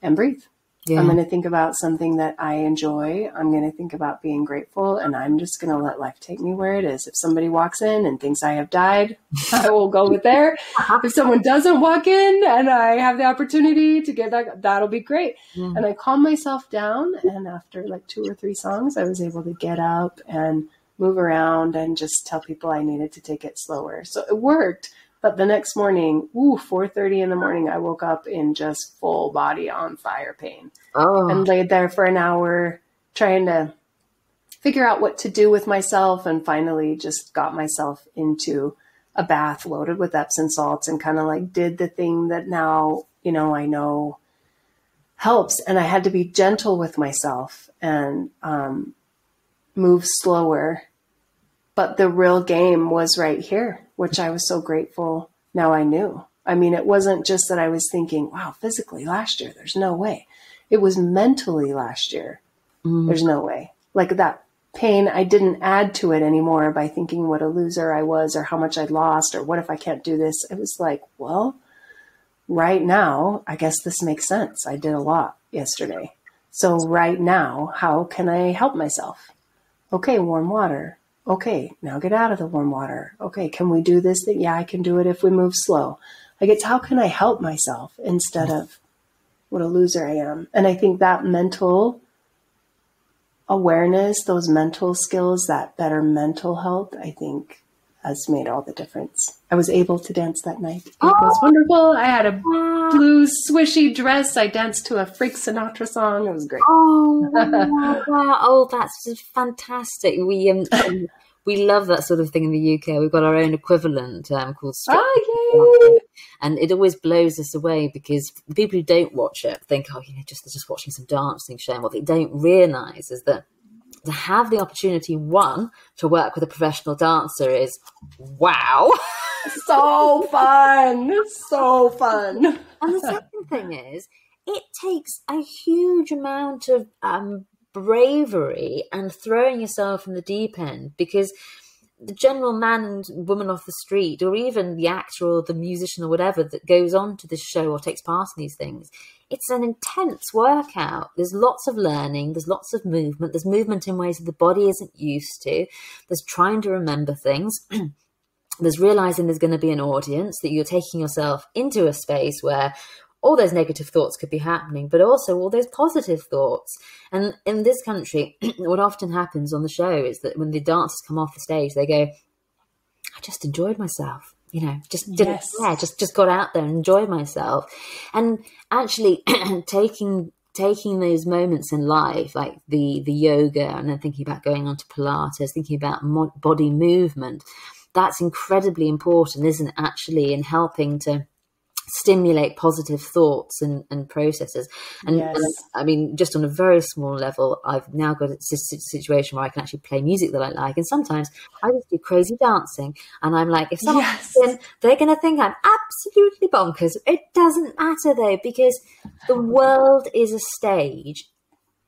and breathe. Yeah. I'm going to think about something that I enjoy. I'm going to think about being grateful, and I'm just going to let life take me where it is. If somebody walks in and thinks I have died, I will go with there. If someone doesn't walk in and I have the opportunity to get back, that'll be great. Yeah. And I calmed myself down. And after 2 or 3 songs, I was able to get up and move around and just tell people I needed to take it slower. So it worked. But the next morning, 4:30 in the morning, I woke up in just full body on fire pain and laid there for an hour trying to figure out what to do with myself, and finally just got myself into a bath loaded with Epsom salts and kind of did the thing that now, I know helps. And I had to be gentle with myself and move slower. But the real game was right here, which I was so grateful now I knew. I mean, it wasn't just that I was thinking, wow, physically last year, there's no way. It was mentally last year. There's no way. That pain, I didn't add to it anymore by thinking what a loser I was or how much I'd lost or what if I can't do this. It was well, right now, I guess this makes sense. I did a lot yesterday. So right now, how can I help myself? Okay, warm water. Okay, now get out of the warm water. Okay, can we do this thing? Yeah, I can do it if we move slow. Like, it's how can I help myself instead of what a loser I am. And I think that mental awareness, those mental skills, that better mental health, I think has made all the difference. I was able to dance that night. It was wonderful. I had a blue swishy dress. I danced to a Frank Sinatra song. It was great. Oh, wow. Oh, that's just fantastic. We love that sort of thing in the UK. We've got our own equivalent called street dancing, and it always blows us away because the people who don't watch it think, oh, they're just watching some dancing show. And what they don't realise is that to have the opportunity, one, to work with a professional dancer is wow. So fun. So fun. And the second thing is, it takes a huge amount of bravery and throwing yourself in the deep end, because the general man and woman off the street, or even the actor or the musician or whatever that goes on to this show or takes part in these things, it's an intense workout. There's lots of learning, there's lots of movement, there's movement in ways that the body isn't used to, there's trying to remember things, there's realizing there's going to be an audience, that you're taking yourself into a space where all those negative thoughts could be happening, but also all those positive thoughts. And in this country, what often happens on the show is that when the dancers come off the stage, they go, I just enjoyed myself. Just got out there and enjoyed myself. And actually taking those moments in life, like the yoga, and then thinking about going on to Pilates, thinking about body movement, that's incredibly important, isn't it, actually, in helping to stimulate positive thoughts and processes. And I mean, just on a very small level, I've now got a situation where I can actually play music that I like. And sometimes I just do crazy dancing. And I'm like, if someone's in, they're going to think I'm absolutely bonkers. It doesn't matter though, because the world is a stage.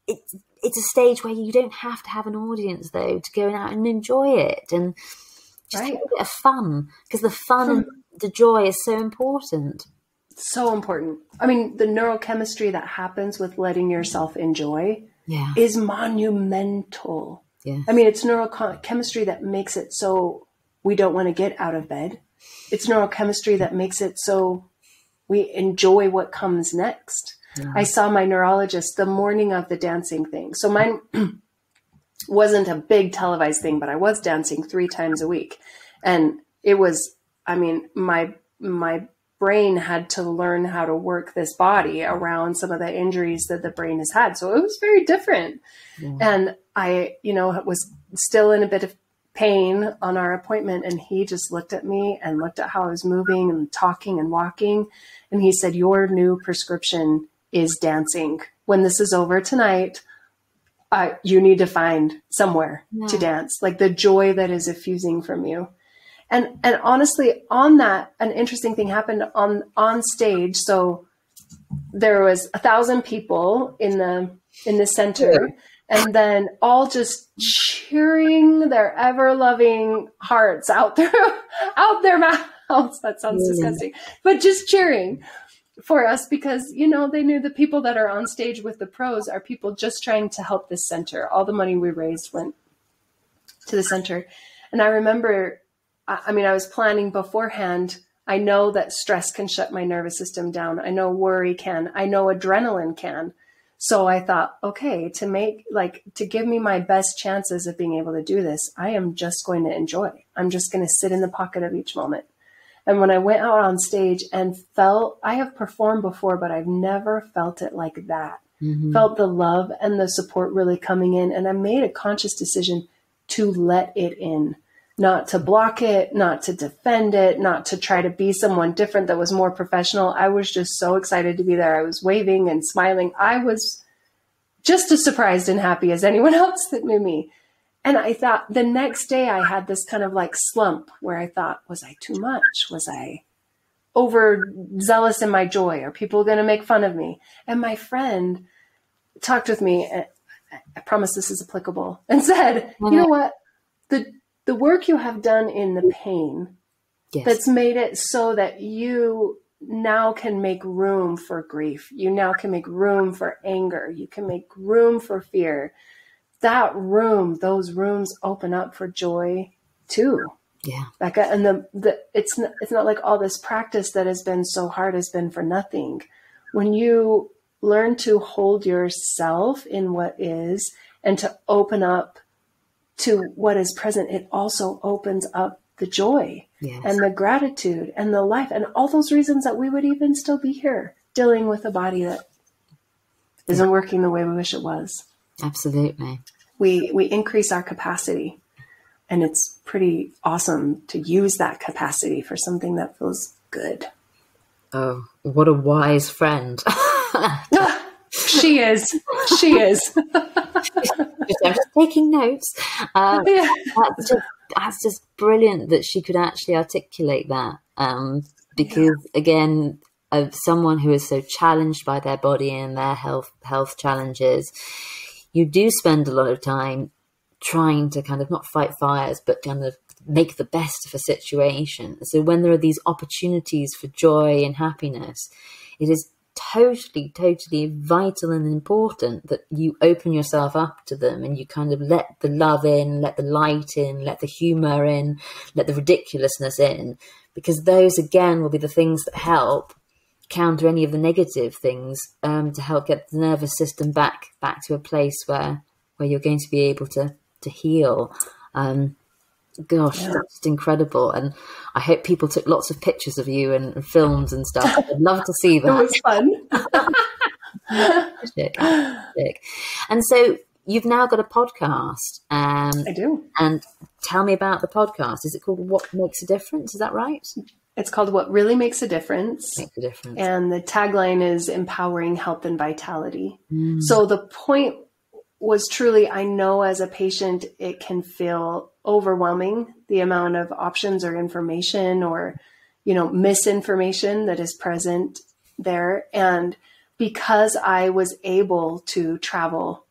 It's a stage where you don't have to have an audience though to go out and enjoy it. And just have a bit of fun, because the fun and the joy is so important. So important. I mean, the neurochemistry that happens with letting yourself enjoy is monumental. Yeah. I mean, it's neurochemistry that makes it so we don't want to get out of bed. It's neurochemistry that makes it so we enjoy what comes next. Yeah. I saw my neurologist the morning of the dancing thing. So mine wasn't a big televised thing, but I was dancing 3 times a week. And it was, I mean, my brain had to learn how to work this body around some of the injuries that the brain has had. So it was very different. Yeah. And I, was still in a bit of pain on our appointment. And he just looked at me and looked at how I was moving and talking and walking. And he said, your new prescription is dancing. When this is over tonight, you need to find somewhere to dance, like the joy that is effusing from you. And honestly, on that, an interesting thing happened on stage. So there was 1,000 people in the center, and then all just cheering their ever loving hearts out their mouths. That sounds disgusting, but just cheering for us, because, they knew the people that are on stage with the pros are people just trying to help this center. All the money we raised went to the center. And I remember, I was planning beforehand. I know that stress can shut my nervous system down. I know worry can. I know adrenaline can. So I thought, okay, to give me my best chances of being able to do this, I am just going to enjoy. I'm just going to sit in the pocket of each moment. And when I went out on stage and I have performed before, but I've never felt it like that. Mm-hmm. Felt the love and the support really coming in. And I made a conscious decision to let it in. Not to block it, not to defend it, not to try to be someone different that was more professional. I was just so excited to be there. I was waving and smiling. I was just as surprised and happy as anyone else that knew me. And I thought the next day I had this kind of like slump where I thought, was I too much? Was I overzealous in my joy? Are people going to make fun of me? And my friend talked with me. I promise this is applicable, and said, you know what? The work you have done in the pain that's made it so that you now can make room for grief. You now can make room for anger. You can make room for fear. those rooms open up for joy too. Yeah. Becca, and it's not like all this practice that has been so hard has been for nothing. When you learn to hold yourself in what is and to open up to what is present, it also opens up the joy and the gratitude and the life and all those reasons that we would even still be here dealing with a body that isn't working the way we wish it was. Absolutely. We increase our capacity, and it's pretty awesome to use that capacity for something that feels good. Oh, what a wise friend. She is. I'm just taking notes. That's just brilliant that she could actually articulate that. Because again, of someone who is so challenged by their body and their health challenges, you do spend a lot of time trying to kind of not fight fires, but kind of make the best of a situation. So when there are these opportunities for joy and happiness, it is totally vital and important that you open yourself up to them and you kind of let the love in, let the light in, let the humor in, let the ridiculousness in, because those again will be the things that help counter any of the negative things, to help get the nervous system back to a place where you're going to be able to heal. That's just incredible. And I hope people took lots of pictures of you and films and stuff. I'd love to see that. It was fun. Fantastic. And so you've now got a podcast. I do. And tell me about the podcast. Is it called What Makes a Difference? Is that right? It's called What Really Makes a Difference. Makes a difference. And the tagline is empowering health and vitality. So the point was truly, I know as a patient, it can feel overwhelming, the amount of options or information or, misinformation that is present there. And because I was able to travel,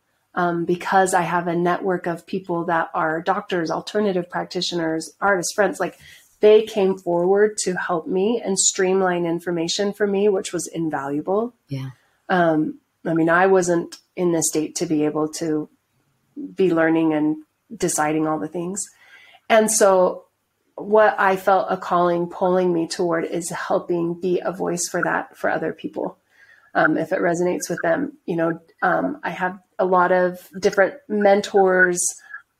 because I have a network of people that are doctors, alternative practitioners, artists, friends, like they came forward to help me and streamline information for me, which was invaluable. Yeah. I wasn't in the state to be able to be learning and deciding all the things. And so what I felt a calling pulling me toward is helping be a voice for that for other people. If it resonates with them, I have a lot of different mentors,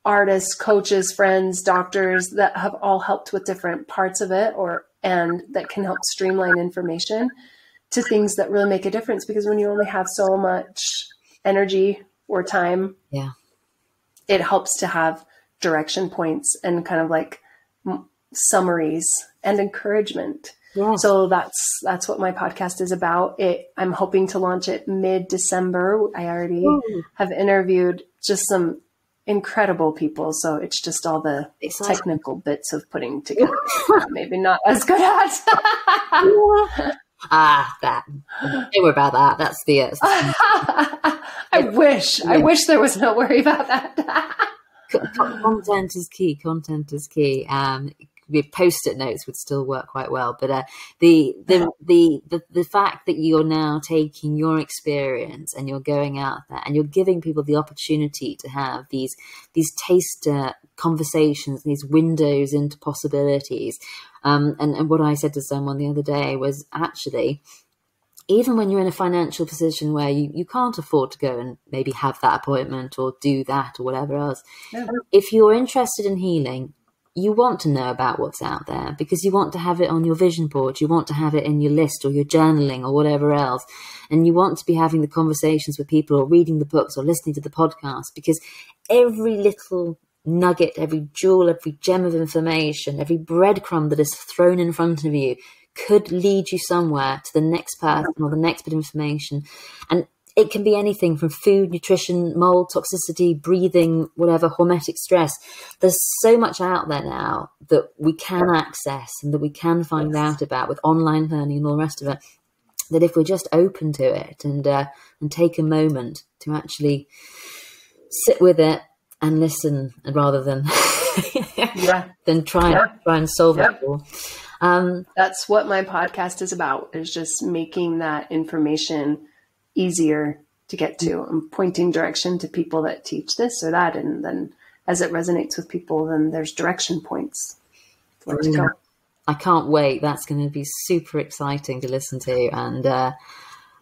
artists, coaches, friends, doctors that have all helped with different parts of it and that can help streamline information to things that really make a difference. Because when you only have so much energy or time, it helps to have direction points and kind of like summaries and encouragement. Yeah. So that's what my podcast is about. I'm hoping to launch it mid-December. I already have interviewed just some incredible people. So it's just all the technical bits of putting together. Maybe not as good at. That. Don't worry about that. That's the. I wish there was no worry about that. Content is key. Content is key. Post-it notes would still work quite well, but the fact that you're now taking your experience and you're going out there and you're giving people the opportunity to have these taster conversations, these windows into possibilities. And what I said to someone the other day was actually, even when you're in a financial position where you can't afford to go and maybe have that appointment or do that or whatever else, if you're interested in healing, you want to know about what's out there because you want to have it on your vision board. You want to have it in your list or your journaling or whatever else. And you want to be having the conversations with people or reading the books or listening to the podcast, because every little nugget, every jewel, every gem of information, every breadcrumb that is thrown in front of you could lead you somewhere to the next person or the next bit of information. And it can be anything from food, nutrition, mold, toxicity, breathing, whatever, hormetic stress. There's so much out there now that we can access and that we can find out about with online learning and all the rest of it, that if we're just open to it and take a moment to actually sit with it and listen, and rather than than try and solve it all. That's what my podcast is about, is just making that information easier to get to. I'm pointing direction to people that teach this or that. And then as it resonates with people, then there's direction points for where to go. I can't wait. That's going to be super exciting to listen to.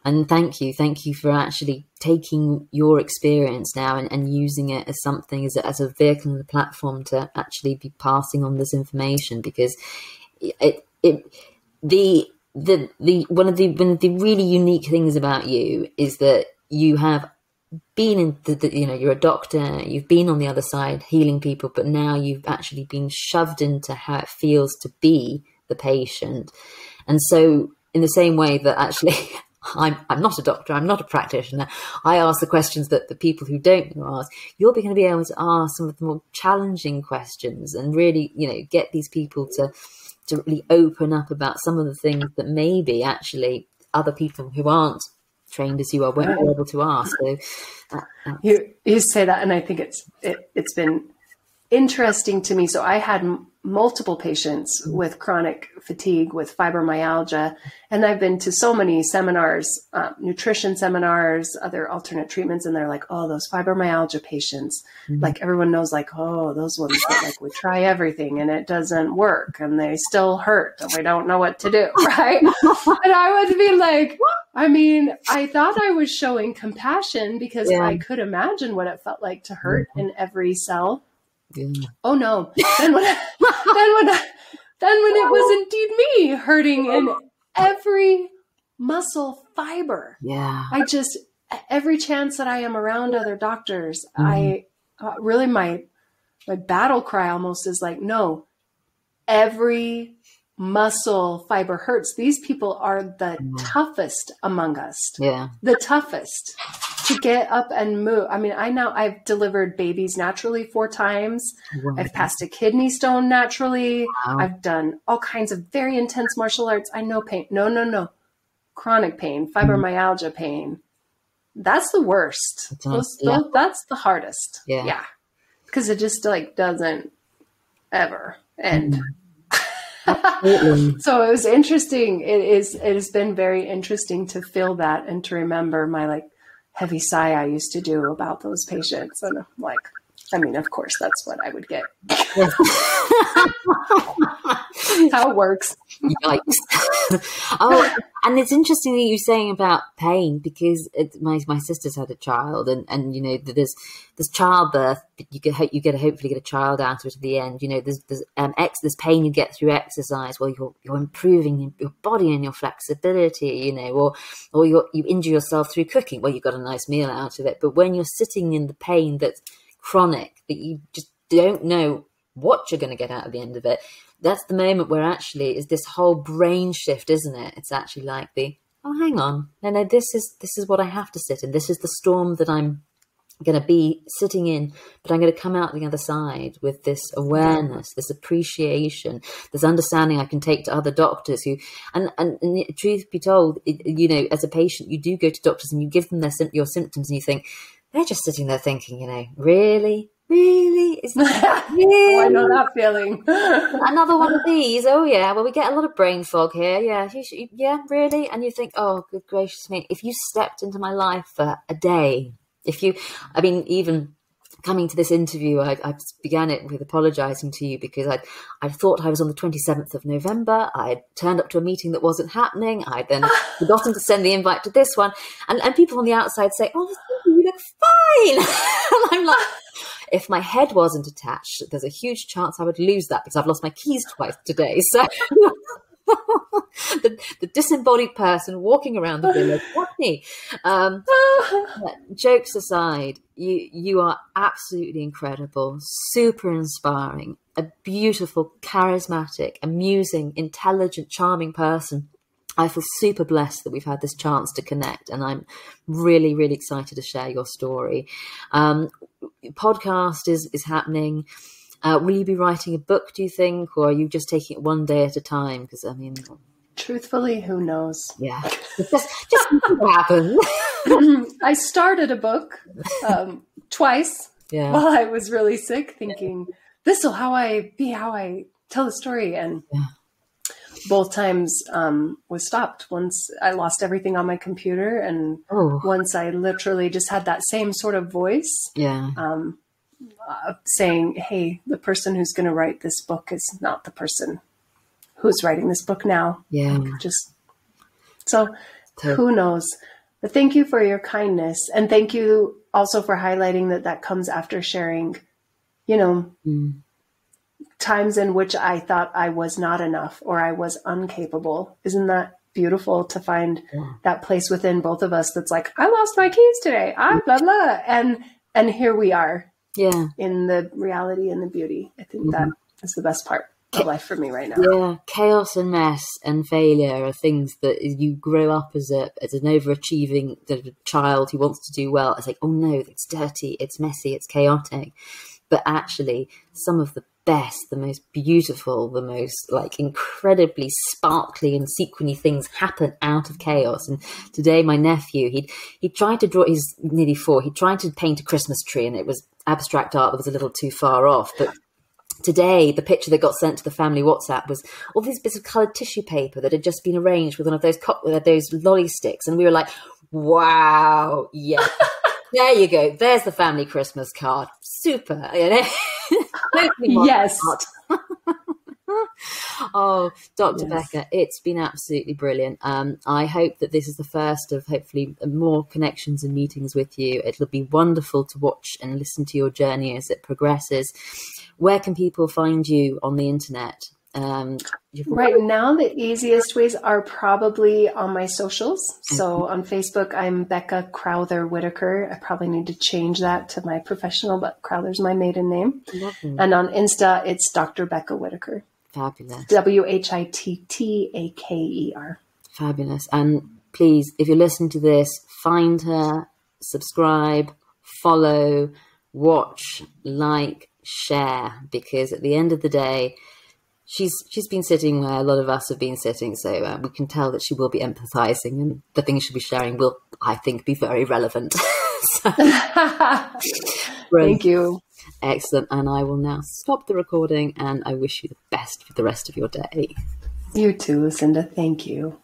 And thank you for actually taking your experience now and using it as something, as a vehicle and a platform to actually be passing on this information, because the one of the really unique things about you is that you have been in you're a doctor, you've been on the other side healing people, but now you've actually been shoved into how it feels to be the patient. And so in the same way that actually I'm not a doctor, I'm not a practitioner, I ask the questions that the people who don't know ask, you're going to be able to ask some of the more challenging questions and really, get these people to really open up about some of the things that maybe actually other people who aren't trained as you are won't be able to ask. So you say that, and I think it's been interesting to me. So I had multiple patients with chronic fatigue, with fibromyalgia, and I've been to so many seminars, nutrition seminars, other alternate treatments, and they're like, oh, those fibromyalgia patients, like everyone knows, like, oh, those ones that like we try everything and it doesn't work and they still hurt and we don't know what to do, right? And I would be like, I mean, I thought I was showing compassion because I could imagine what it felt like to hurt in every cell. Yeah. Oh no! Then when it was indeed me hurting in every muscle fiber. Yeah. I just, every chance that I am around other doctors, I really my battle cry almost is like, no, every muscle fiber hurts. These people are the toughest among us. Yeah. The toughest to get up and move. I mean, I've delivered babies naturally 4 times. Wow. I've passed a kidney stone naturally. Wow. I've done all kinds of very intense martial arts. I know pain. No. Chronic pain, fibromyalgia pain. That's the worst. That's the hardest. Yeah. Because it just like doesn't ever end. So it was interesting. It has been very interesting to feel that and to remember my like heavy sigh I used to do about those patients. And like, I mean, of course, that's what I would get. How it works. Yikes. And it's interesting that you're saying about pain, because my sister's had a child, and there's childbirth, but you hopefully get a child out of it at the end. There's pain you get through exercise. Well, you're improving your body and your flexibility, or you injure yourself through cooking. Well, you got a nice meal out of it. But when you're sitting in the pain that's chronic, that you just don't know what you're going to get out of the end of it, that's the moment where actually is this whole brain shift, isn't it? It's actually like hang on, no, this is what I have to sit in. This is the storm that I'm going to be sitting in, but I'm going to come out the other side with this awareness, this appreciation, this understanding I can take to other doctors who, and truth be told, as a patient, you do go to doctors and you give them your symptoms and you think, they're just sitting there thinking, really? Is that really? Oh, I know that feeling. Another one of these. Oh yeah. Well, we get a lot of brain fog here. Yeah. Yeah. Really. And you think, oh, good gracious me! If you stepped into my life for a day, even coming to this interview, I began it with apologizing to you because I thought I was on the 27th of November. I had turned up to a meeting that wasn't happening. I then forgotten to send the invite to this one, and people on the outside say, "Oh, you look fine." And I'm like, if my head wasn't attached, there's a huge chance I would lose that because I've lost my keys twice today. So the disembodied person walking around the village, not me. Jokes aside, you are absolutely incredible, super inspiring, a beautiful, charismatic, amusing, intelligent, charming person. I feel super blessed that we've had this chance to connect, and I'm really, really excited to share your story. Podcast is happening. Will you be writing a book, do you think, or are you just taking it one day at a time? Because truthfully, who knows? Yeah, just what happens. I started a book twice while I was really sick, thinking this will how I tell the story, and both times was stopped. Once I lost everything on my computer, and once I literally just had that same sort of voice saying, hey, the person who's going to write this book is not the person who's writing this book now. Yeah. Who knows? But thank you for your kindness. And thank you also for highlighting that comes after sharing, times in which I thought I was not enough or I was incapable. Isn't that beautiful to find that place within both of us that's like, I lost my keys today. Blah, blah. And here we are in the reality and the beauty. I think that is the best part of life for me right now. Yeah, chaos and mess and failure are things that you grow up as an overachieving child who wants to do well. It's like, oh no, it's dirty, it's messy, it's chaotic. But actually, some of the best, the most beautiful, the most like incredibly sparkly and sequiny things happen out of chaos. And today, my nephew, he tried to draw. He's nearly 4. He tried to paint a Christmas tree, and it was abstract art that was a little too far off. But today, the picture that got sent to the family WhatsApp was all these bits of coloured tissue paper that had just been arranged with one of those lolly sticks, and we were like, "Wow, yeah." There you go. There's the family Christmas card. Super. Yes. Oh, Dr. Becca, it's been absolutely brilliant. I hope that this is the first of hopefully more connections and meetings with you. It'll be wonderful to watch and listen to your journey as it progresses. Where can people find you on the internet? Right now, the easiest ways are probably on my socials. So on Facebook, I'm Becca Whittaker. I probably need to change that to my professional, but Crowther's my maiden name. Lovely. And on Insta, it's Dr. Becca Whittaker. Fabulous. Whittaker. Fabulous. And please, if you're listening to this, find her, subscribe, follow, watch, like, share, because at the end of the day, she's been sitting where a lot of us have been sitting, so we can tell that she will be empathizing, and the things she'll be sharing will, I think, be very relevant. Thank you. Excellent. And I will now stop the recording, and I wish you the best for the rest of your day. You too, Lucinda. Thank you.